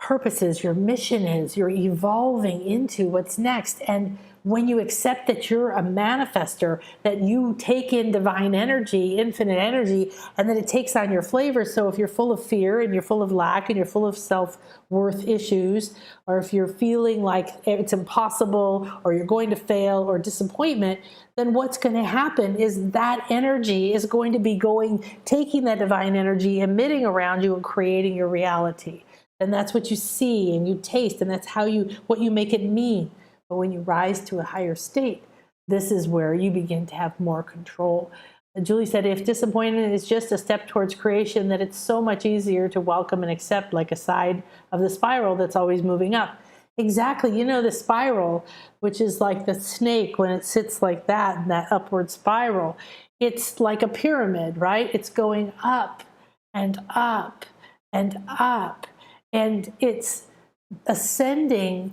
purpose is, your mission is, you're evolving into what's next. And when you accept that you're a manifester, that you take in divine energy, infinite energy, and then it takes on your flavor. So if you're full of fear and you're full of lack and you're full of self-worth issues, or if you're feeling like it's impossible or you're going to fail or disappointment, then what's going to happen is that energy is going to be taking that divine energy, emitting around you and creating your reality. And that's what you see and you taste, and that's what you make it mean. But when you rise to a higher state, this is where you begin to have more control. And Julie said, if disappointment is just a step towards creation, that it's so much easier to welcome and accept, like a side of the spiral that's always moving up. Exactly. You know, the spiral, which is like the snake when it sits like that, in that upward spiral, it's like a pyramid, right? It's going up and up and up, and it's ascending.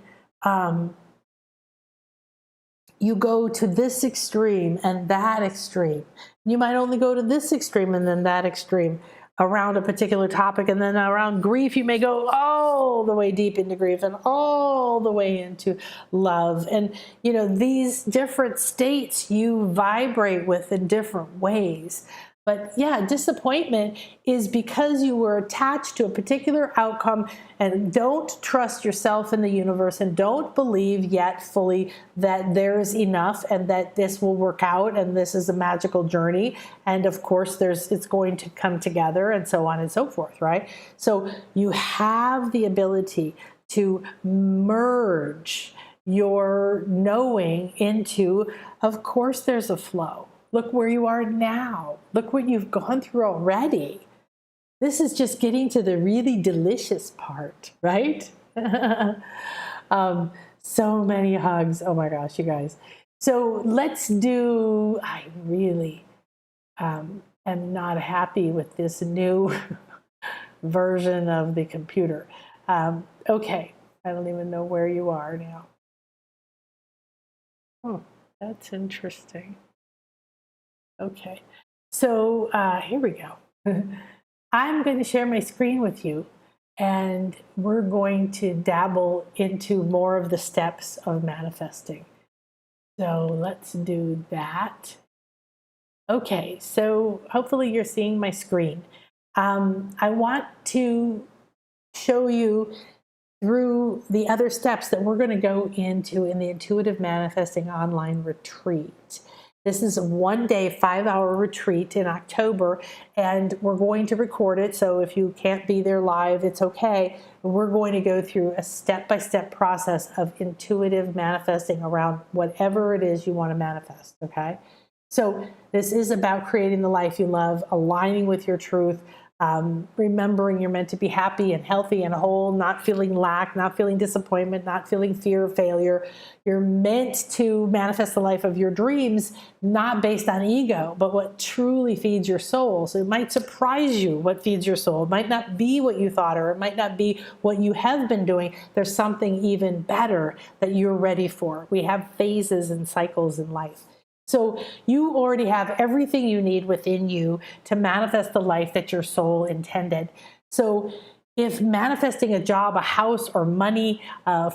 You go to this extreme and that extreme. You might only go to this extreme and then that extreme around a particular topic. And then around grief, you may go all the way deep into grief and all the way into love. And, you know, these different states you vibrate with in different ways. But yeah, disappointment is because you were attached to a particular outcome and don't trust yourself in the universe and don't believe yet fully that there's enough and that this will work out and this is a magical journey. And of course, it's going to come together and so on and so forth, right? So you have the ability to merge your knowing into, of course, there's a flow. Look where you are now. Look what you've gone through already. This is just getting to the really delicious part, right? So many hugs. Oh my gosh, you guys. So I really am not happy with this new version of the computer. Okay, I don't even know where you are now. Oh, that's interesting. Okay, so here we go. I'm going to share my screen with you, and we're going to dabble into more of the steps of manifesting. So let's do that. Okay, so hopefully you're seeing my screen. I want to show you through the other steps that we're going to go into in the Intuitive Manifesting Online Retreat. This is a one-day, 5-hour retreat in October, and we're going to record it, so if you can't be there live, it's okay. We're going to go through a step-by-step process of intuitive manifesting around whatever it is you want to manifest, okay? So this is about creating the life you love, aligning with your truth, remembering you're meant to be happy and healthy and whole, not feeling lack, not feeling disappointment, not feeling fear of failure. You're meant to manifest the life of your dreams, not based on ego, but what truly feeds your soul. So it might surprise you what feeds your soul. It might not be what you thought, or it might not be what you have been doing. There's something even better that you're ready for. We have phases and cycles in life. So you already have everything you need within you to manifest the life that your soul intended. So if manifesting a job, a house, or money,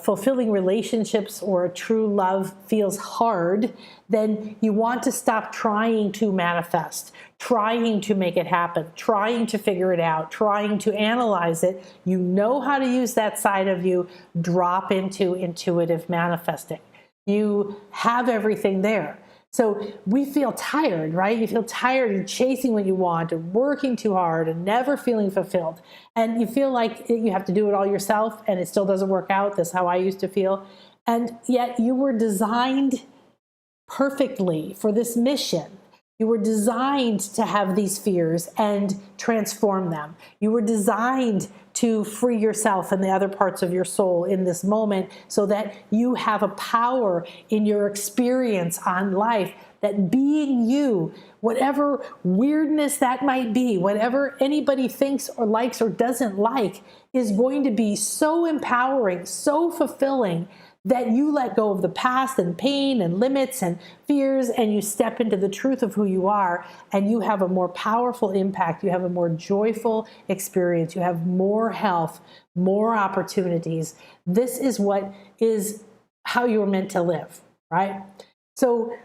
fulfilling relationships, or a true love feels hard, then you want to stop trying to manifest, trying to make it happen, trying to figure it out, trying to analyze it. You know how to use that side of you. Drop into intuitive manifesting. You have everything there. So we feel tired, right? You feel tired of chasing what you want and working too hard and never feeling fulfilled. And you feel like you have to do it all yourself and it still doesn't work out. That's how I used to feel. And yet you were designed perfectly for this mission. You were designed to have these fears and transform them. You were designed to free yourself and the other parts of your soul in this moment so that you have a power in your experience on life, that being you, whatever weirdness that might be, whatever anybody thinks or likes or doesn't like, is going to be so empowering, so fulfilling, that you let go of the past and pain and limits and fears, and you step into the truth of who you are, and you have a more powerful impact. You have a more joyful experience. You have more health, more opportunities. This is how you're meant to live. right? So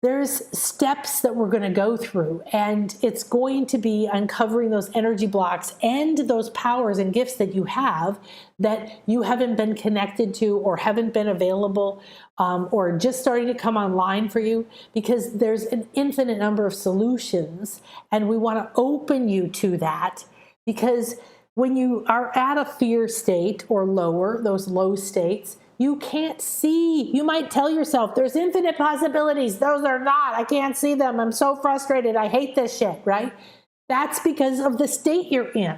there's steps that we're going to go through, and it's going to be uncovering those energy blocks and those powers and gifts that you have that you haven't been connected to or haven't been available or just starting to come online for you, because there's an infinite number of solutions, and we want to open you to that. Because when you are at a fear state or lower, those low states, you can't see. You might tell yourself, there's infinite possibilities. Those are not. I can't see them. I'm so frustrated. I hate this shit, right? That's because of the state you're in.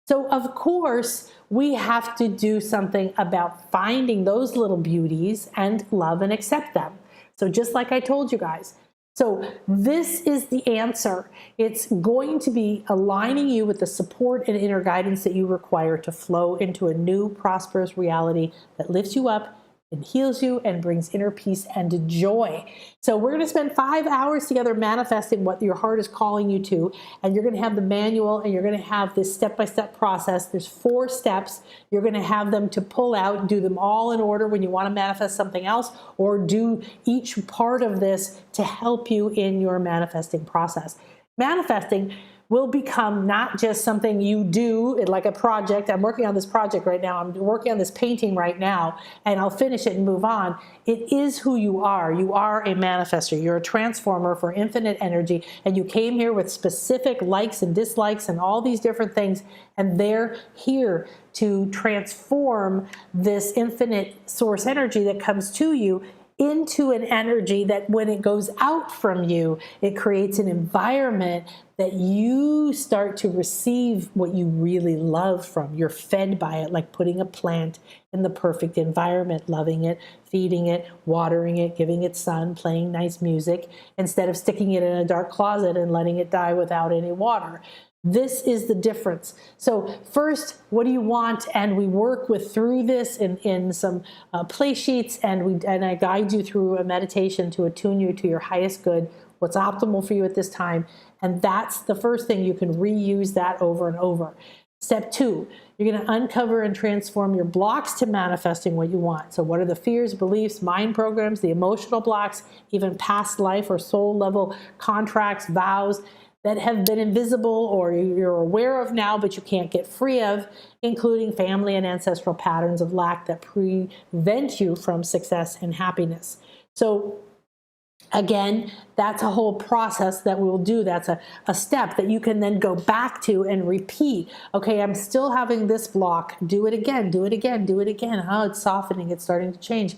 So, of course, we have to do something about finding those little beauties and love and accept them. So just like I told you guys. So this is the answer. It's going to be aligning you with the support and inner guidance that you require to flow into a new prosperous reality that lifts you up and heals you and brings inner peace and joy. So we're going to spend 5 hours together manifesting what your heart is calling you to. And you're going to have the manual, and you're going to have this step-by-step process. There's 4 steps. You're going to have them to pull out, do them all in order when you want to manifest something else, or do each part of this to help you in your manifesting process. Manifesting will become not just something you do like a project. I'm working on this project right now. I'm working on this painting right now, and I'll finish it and move on. It is who you are. You are a manifester. You're a transformer for infinite energy, and you came here with specific likes and dislikes and all these different things, and they're here to transform this infinite source energy that comes to you into an energy that when it goes out from you, it creates an environment that you start to receive what you really love from. You're fed by it, like putting a plant in the perfect environment, loving it, feeding it, watering it, giving it sun, playing nice music, instead of sticking it in a dark closet and letting it die without any water. This is the difference. So first, what do you want? And we work through this in some play sheets, and I guide you through a meditation to attune you to your highest good, what's optimal for you at this time. And that's the first thing. You can reuse that over and over. Step 2, you're going to uncover and transform your blocks to manifesting what you want. So what are the fears, beliefs, mind programs, the emotional blocks, even past life or soul level contracts, vows that have been invisible or you're aware of now but you can't get free of, including family and ancestral patterns of lack that prevent you from success and happiness. So again, that's a whole process that we'll do. That's a step that you can then go back to and repeat. Okay, I'm still having this block. Do it again, do it again, do it again. Oh, it's softening, it's starting to change.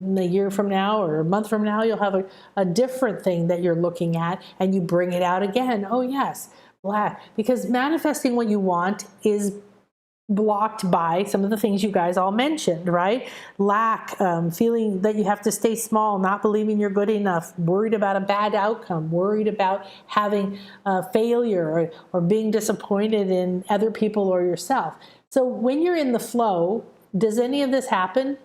A year from now or a month from now, you'll have a different thing that you're looking at, and you bring it out again. Oh yes, because manifesting what you want is blocked by some of the things you guys all mentioned, right? Lack, feeling that you have to stay small, not believing you're good enough, worried about a bad outcome, worried about having failure or being disappointed in other people or yourself. So when you're in the flow, does any of this happen?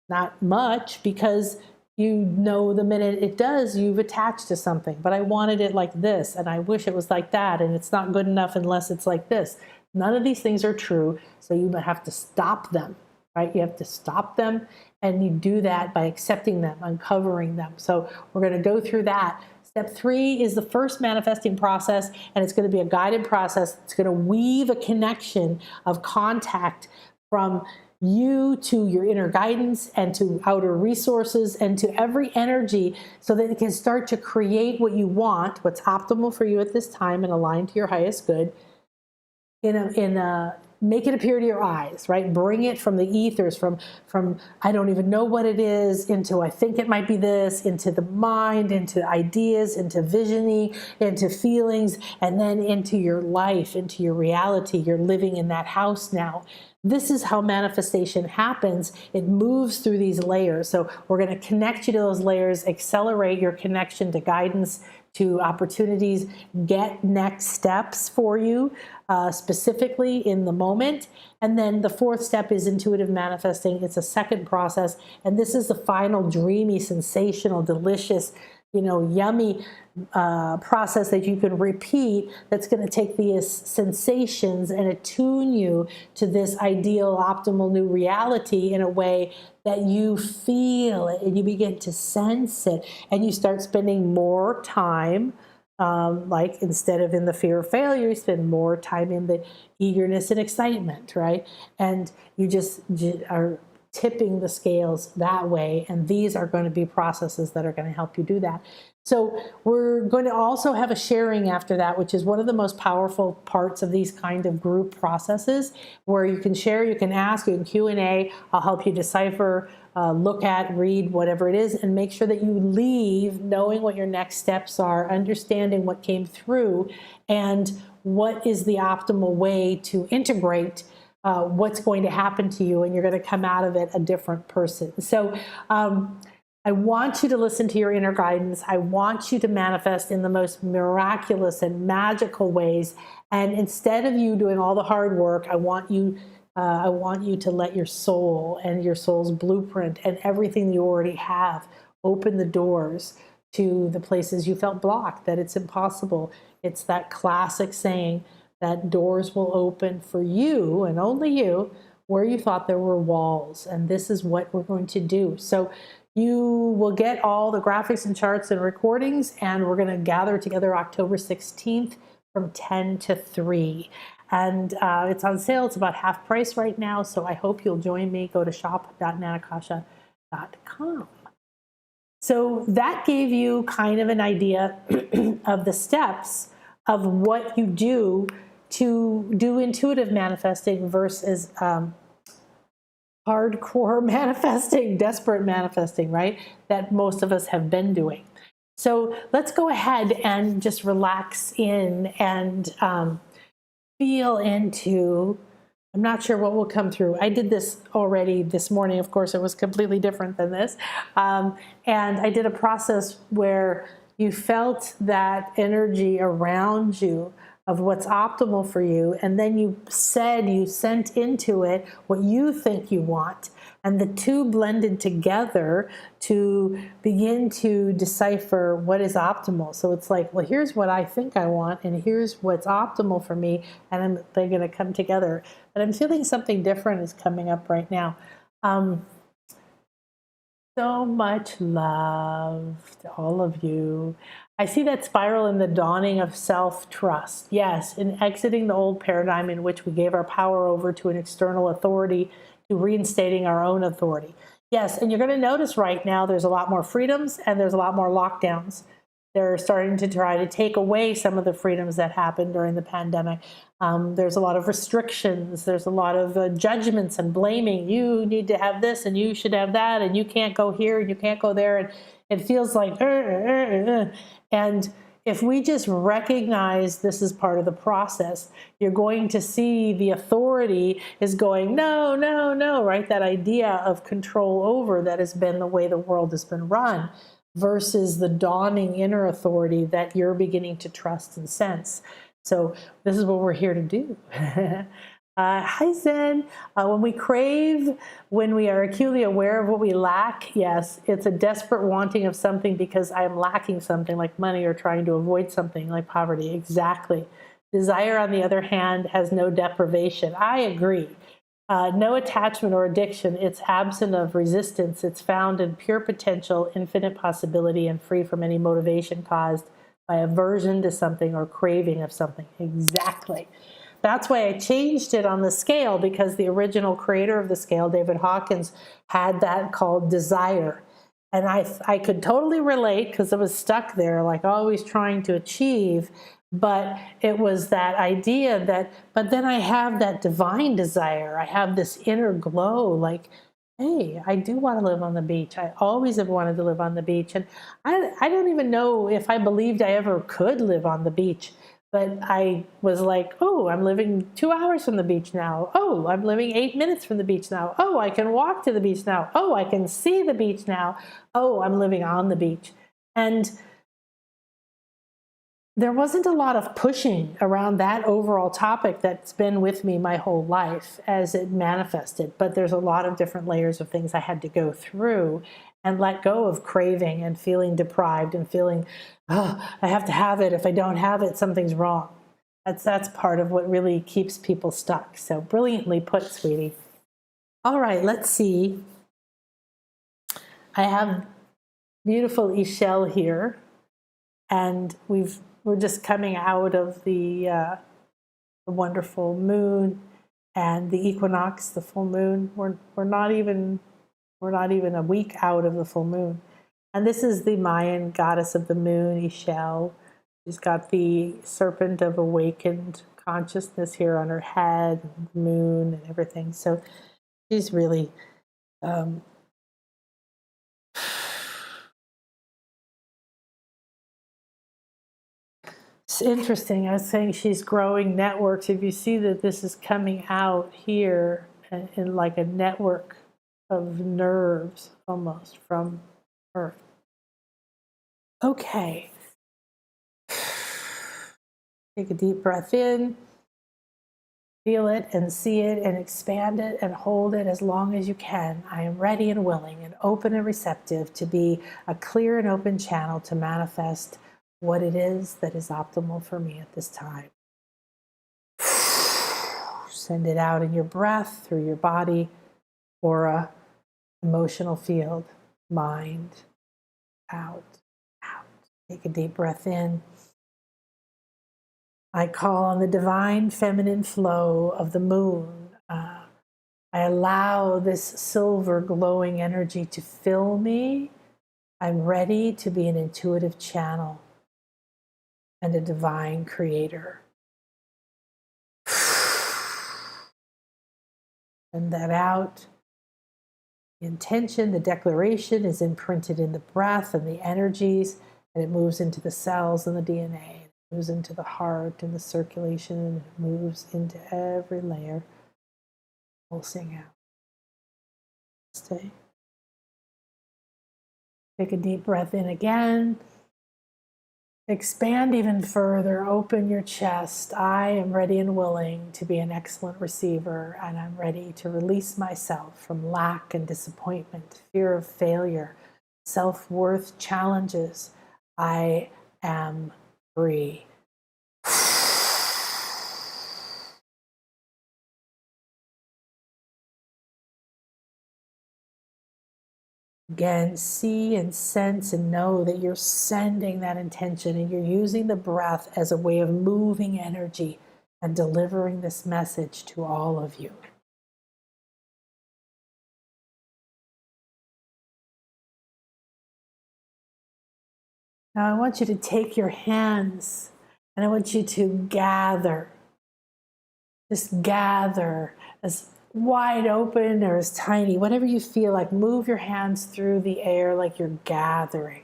Not much, because you know the minute it does, you've attached to something. But I wanted it like this, and I wish it was like that, and it's not good enough unless it's like this. None of these things are true, so you have to stop them, right? You have to stop them, and you do that by accepting them, uncovering them. So we're going to go through that. Step 3 is the first manifesting process, and it's going to be a guided process. It's going to weave a connection of contact from you to your inner guidance and to outer resources and to every energy, so that it can start to create what you want, what's optimal for you at this time and aligned to your highest good. Make it appear to your eyes, right? Bring it from the ethers, from I don't even know what it is, into I think it might be this, into the mind, into ideas, into visioning, into feelings, and then into your life, into your reality. You're living in that house now. This is how manifestation happens. It moves through these layers. So we're going to connect you to those layers, accelerate your connection to guidance, to opportunities, get next steps for you, specifically in the moment. And then the 4th step is intuitive manifesting. It's a second process. And this is the final dreamy, sensational, delicious, yummy process that you can repeat that's going to take these sensations and attune you to this ideal, optimal new reality in a way that you feel it and you begin to sense it, and you start spending more time. Like instead of in the fear of failure, you spend more time in the eagerness and excitement, right? And you just are tipping the scales that way. And these are going to be processes that are going to help you do that. So we're going to also have a sharing after that, which is one of the most powerful parts of these kind of group processes, where you can share, you can ask, you can Q&A. I'll help you decipher, look at, read, whatever it is, and make sure that you leave knowing what your next steps are, understanding what came through, and what is the optimal way to integrate what's going to happen to you, and you're going to come out of it a different person. So I want you to listen to your inner guidance. I want you to manifest in the most miraculous and magical ways. And instead of you doing all the hard work, I want you to let your soul and your soul's blueprint and everything you already have open the doors to the places you felt blocked, that it's impossible. It's that classic saying that doors will open for you and only you where you thought there were walls. And this is what we're going to do. So you will get all the graphics and charts and recordings, and we're going to gather together October 16th from 10 to 3. And it's on sale. It's about half price right now, so I hope you'll join me. Go to shop.nanakasha.com. So that gave you kind of an idea of the steps of what you do to do intuitive manifesting versus hardcore manifesting, desperate manifesting, right? That most of us have been doing. So let's go ahead and just relax in and feel into, I'm not sure what will come through. I did this already this morning. Of course, it was completely different than this. And I did a process where you felt that energy around you of what's optimal for you, and then you sent into it what you think you want, and the two blended together to begin to decipher what is optimal. So it's like, well, here's what I think I want, and here's what's optimal for me, and they're going to come together. But I'm feeling something different is coming up right now. So much love to all of you. I see that spiral in the dawning of self-trust. Yes, in exiting the old paradigm in which we gave our power over to an external authority to reinstating our own authority. Yes, and you're going to notice right now there's a lot more freedoms and there's a lot more lockdowns. They're starting to try to take away some of the freedoms that happened during the pandemic. There's a lot of restrictions. There's a lot of judgments and blaming. You need to have this and you should have that and you can't go here and you can't go there. And it feels like, And if we just recognize this is part of the process, you're going to see the authority is going, no, no, no, right? That idea of control over that has been the way the world has been run, versus the dawning inner authority that you're beginning to trust and sense. So this is what we're here to do. Hi, Zen. When we crave, when we are acutely aware of what we lack, yes, it's a desperate wanting of something because I am lacking something like money or trying to avoid something like poverty. Exactly. Desire, on the other hand, has no deprivation. I agree. No attachment or addiction. It's absent of resistance. It's found in pure potential, infinite possibility, and free from any motivation caused by aversion to something or craving of something. Exactly. That's why I changed it on the scale, because the original creator of the scale, David Hawkins, had that called desire. And I could totally relate because it was stuck there, like always trying to achieve. But it was that idea that, but then I have that divine desire. I have this inner glow, like, hey, I do want to live on the beach. I always have wanted to live on the beach. And I don't even know if I believed I ever could live on the beach. But I was like, oh, I'm living 2 hours from the beach now. Oh, I'm living 8 minutes from the beach now. Oh, I can walk to the beach now. Oh, I can see the beach now. Oh, I'm living on the beach. And there wasn't a lot of pushing around that overall topic that's been with me my whole life as it manifested. But there's a lot of different layers of things I had to go through. and let go of craving and feeling deprived and feeling, oh, I have to have it. If I don't have it, something's wrong. That's part of what really keeps people stuck. So brilliantly put, sweetie. All right, let's see. I have beautiful Ishel here, and we're just coming out of the wonderful moon and the equinox, the full moon. We're not even a week out of the full moon, and this is the Mayan goddess of the moon, Ishel. She's got the serpent of awakened consciousness here on her head, and the moon and everything. So she's really it's interesting. I was saying she's growing networks. If you see that this is coming out here in like a network of nerves almost from her. Okay. Take a deep breath in. Feel it and see it and expand it and hold it as long as you can. I am ready and willing and open and receptive to be a clear and open channel to manifest what it is that is optimal for me at this time. Send it out in your breath, through your body, aura, emotional field, mind, out. Take a deep breath in. I call on the divine feminine flow of the moon. I allow this silver glowing energy to fill me. I'm ready to be an intuitive channel and a divine creator. Send that out. The intention, the declaration is imprinted in the breath and the energies, and it moves into the cells and the DNA. It moves into the heart and the circulation, and it moves into every layer, pulsing out. Stay. Take a deep breath in again. Expand even further. Open your chest. I am ready and willing to be an excellent receiver, and I'm ready to release myself from lack and disappointment, fear of failure, self-worth challenges. I am free. Again, see and sense and know that you're sending that intention and you're using the breath as a way of moving energy and delivering this message to all of you. Now I want you to take your hands and I want you to gather. Just gather as wide open or as tiny, whatever you feel like. Move your hands through the air like you're gathering.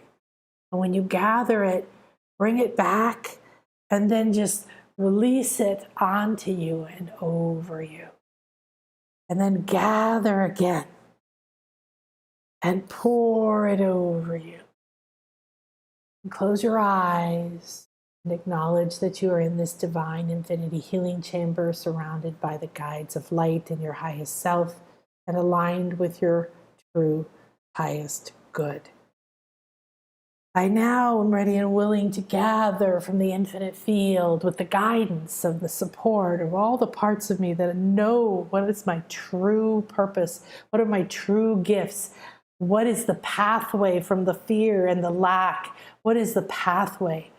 And when you gather it, bring it back and then just release it onto you and over you. And then gather again and pour it over you. And close your eyes and acknowledge that you are in this divine infinity healing chamber surrounded by the guides of light and your highest self and aligned with your true highest good. I now am ready and willing to gather from the infinite field with the guidance of the support of all the parts of me that know what is my true purpose, what are my true gifts, what is the pathway from the fear and the lack, what is the pathway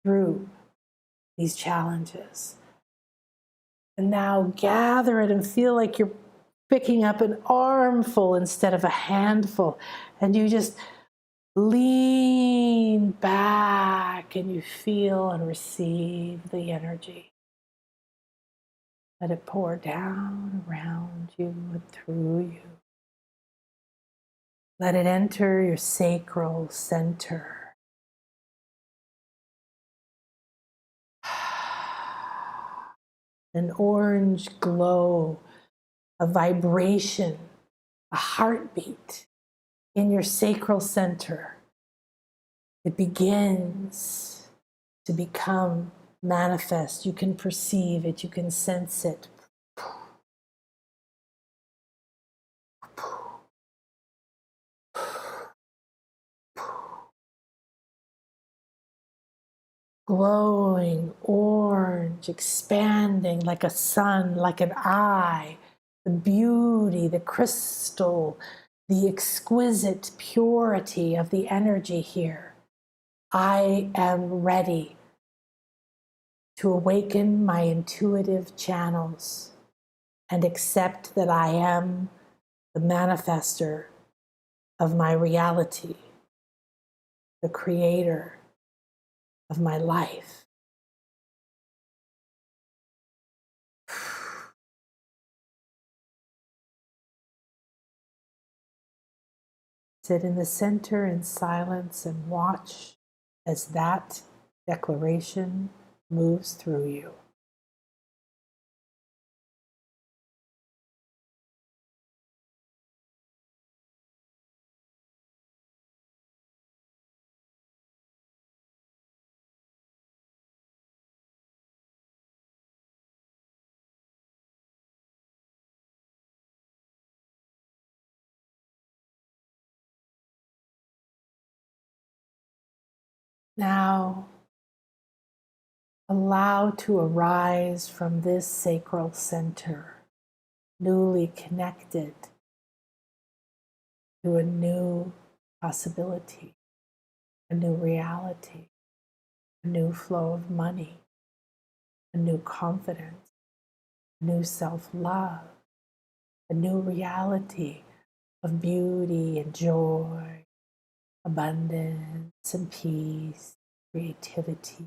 through these challenges. And now gather it and feel like you're picking up an armful instead of a handful, and you just lean back and you feel and receive the energy. Let it pour down around you and through you. Let it enter your sacral center. An orange glow, a vibration, a heartbeat in your sacral center. It begins to become manifest. You can perceive it, you can sense it. glowing orange, expanding like a sun, like an eye, the beauty, the crystal, the exquisite purity of the energy here. I am ready to awaken my intuitive channels and accept that I am the manifester of my reality, the creator of my life. Sit in the center in silence and watch as that declaration moves through you. Now, allow to arise from this sacral center, newly connected to a new possibility, a new reality, a new flow of money, a new confidence, a new self-love, a new reality of beauty and joy, abundance and peace, creativity.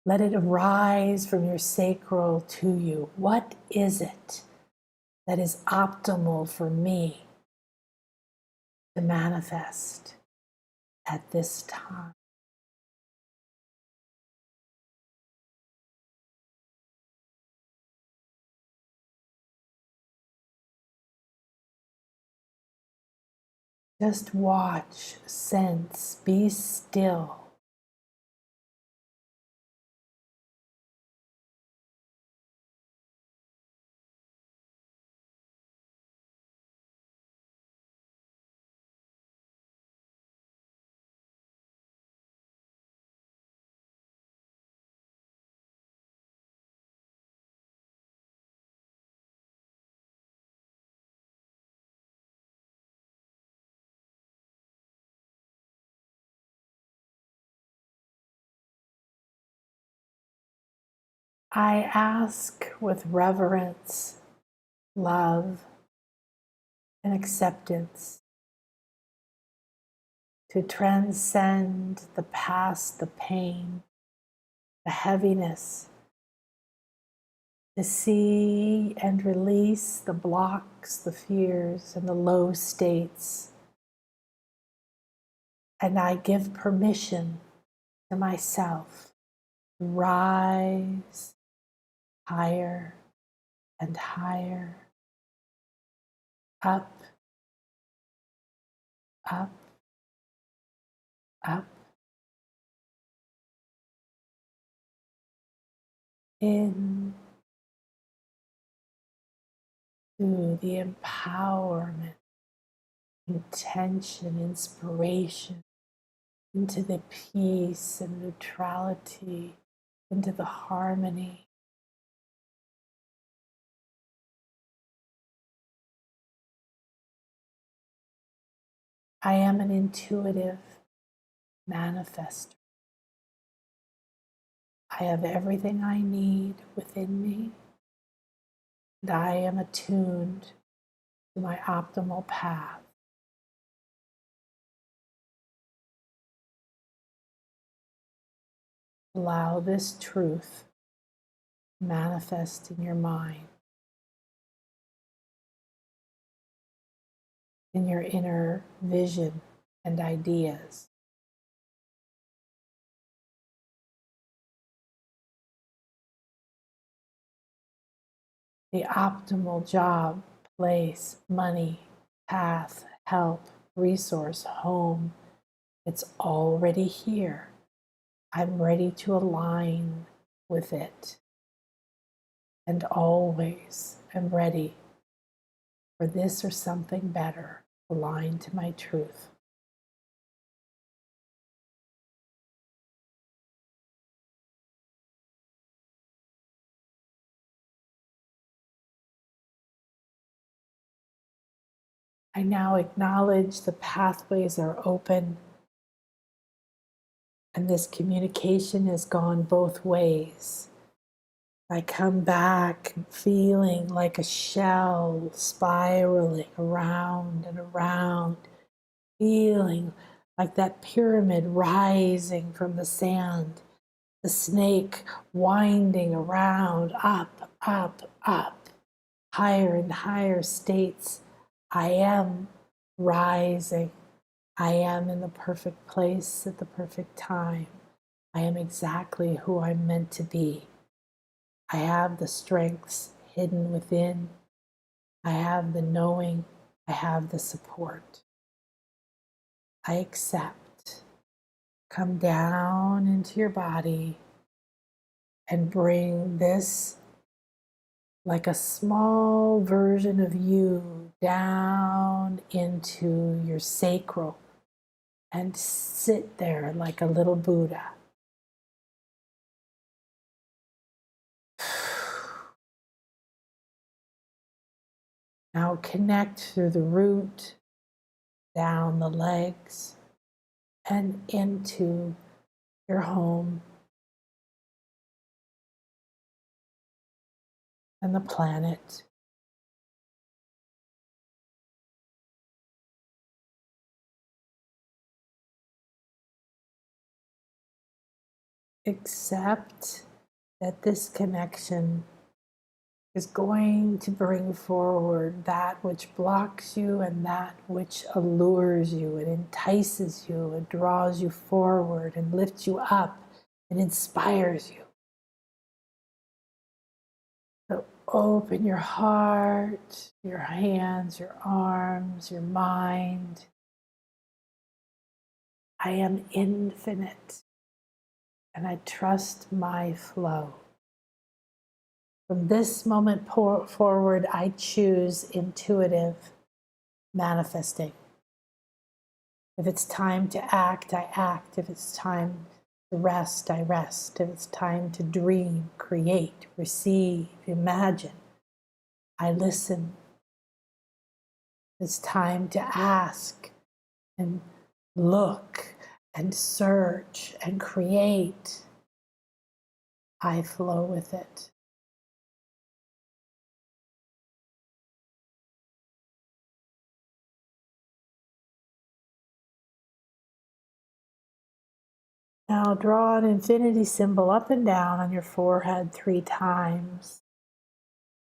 Let it arise from your sacral to you. What is it that is optimal for me to manifest at this time? Just watch, sense, be still. I ask with reverence, love, and acceptance to transcend the past, the pain, the heaviness, to see and release the blocks, the fears, and the low states. And I give permission to myself to rise higher and higher, up, up, up, in to the empowerment, intention, inspiration, into the peace and neutrality, into the harmony. I am an intuitive manifester. I have everything I need within me, and I am attuned to my optimal path. Allow this truth to manifest in your mind, in your inner vision and ideas. The optimal job, place, money, path, help, resource, home, it's already here. I'm ready to align with it. And always am ready for this or something better, aligned to my truth. I now acknowledge the pathways are open, and this communication has gone both ways. I come back feeling like a shell spiraling around and around, feeling like that pyramid rising from the sand, the snake winding around, up, up, up, higher and higher states. I am rising. I am in the perfect place at the perfect time. I am exactly who I'm meant to be. I have the strengths hidden within. I have the knowing. I have the support. I accept. Come down into your body and bring this, like a small version of you, down into your sacral and sit there like a little Buddha. Now connect through the root, down the legs, and into your home and the planet. Accept that this connection is going to bring forward that which blocks you and that which allures you. It entices you, it draws you forward and lifts you up and inspires you. So open your heart, your hands, your arms, your mind. I am infinite and I trust my flow. From this moment forward, I choose intuitive manifesting. If it's time to act, I act. If it's time to rest, I rest. If it's time to dream, create, receive, imagine, I listen. If it's time to ask and look and search and create, I flow with it. Now draw an infinity symbol up and down on your forehead 3 times.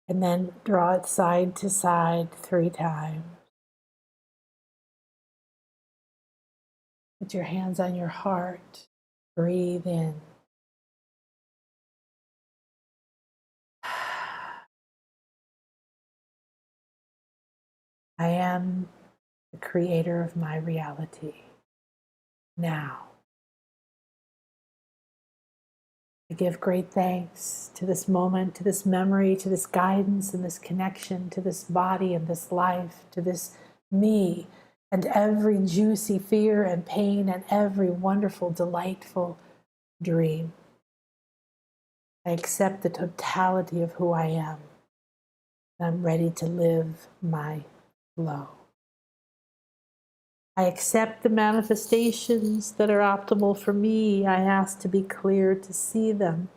And then draw it side to side 3 times. Put your hands on your heart. Breathe in. I am the creator of my reality. Now, I give great thanks to this moment, to this memory, to this guidance and this connection, to this body and this life, to this me, and every juicy fear and pain and every wonderful, delightful dream. I accept the totality of who I am. I'm ready to live my flow. I accept the manifestations that are optimal for me. I ask to be clear to see them,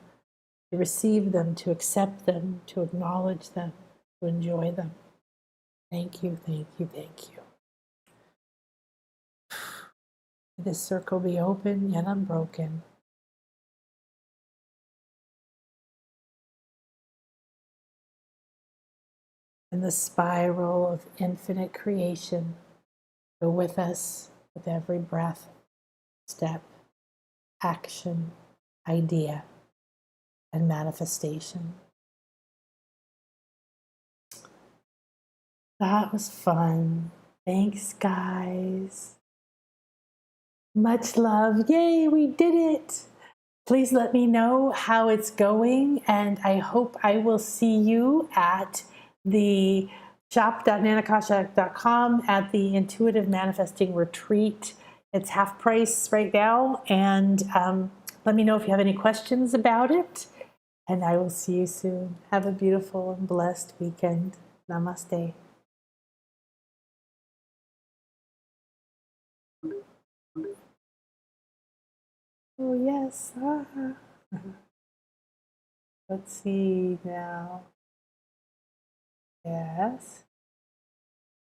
to receive them, to accept them, to acknowledge them, to enjoy them. Thank you, thank you, thank you. May this circle be open yet unbroken. And the spiral of infinite creation go with us with every breath, step, action, idea, and manifestation. That was fun. Thanks, guys. Much love. Yay, we did it. Please let me know how it's going, and I hope I will see you at the shop.nanakasha.com at the Intuitive Manifesting Retreat. It's half price right now, and let me know if you have any questions about it, and I will see you soon. Have a beautiful and blessed weekend. Namaste. Oh, yes. Let's see now. Yes.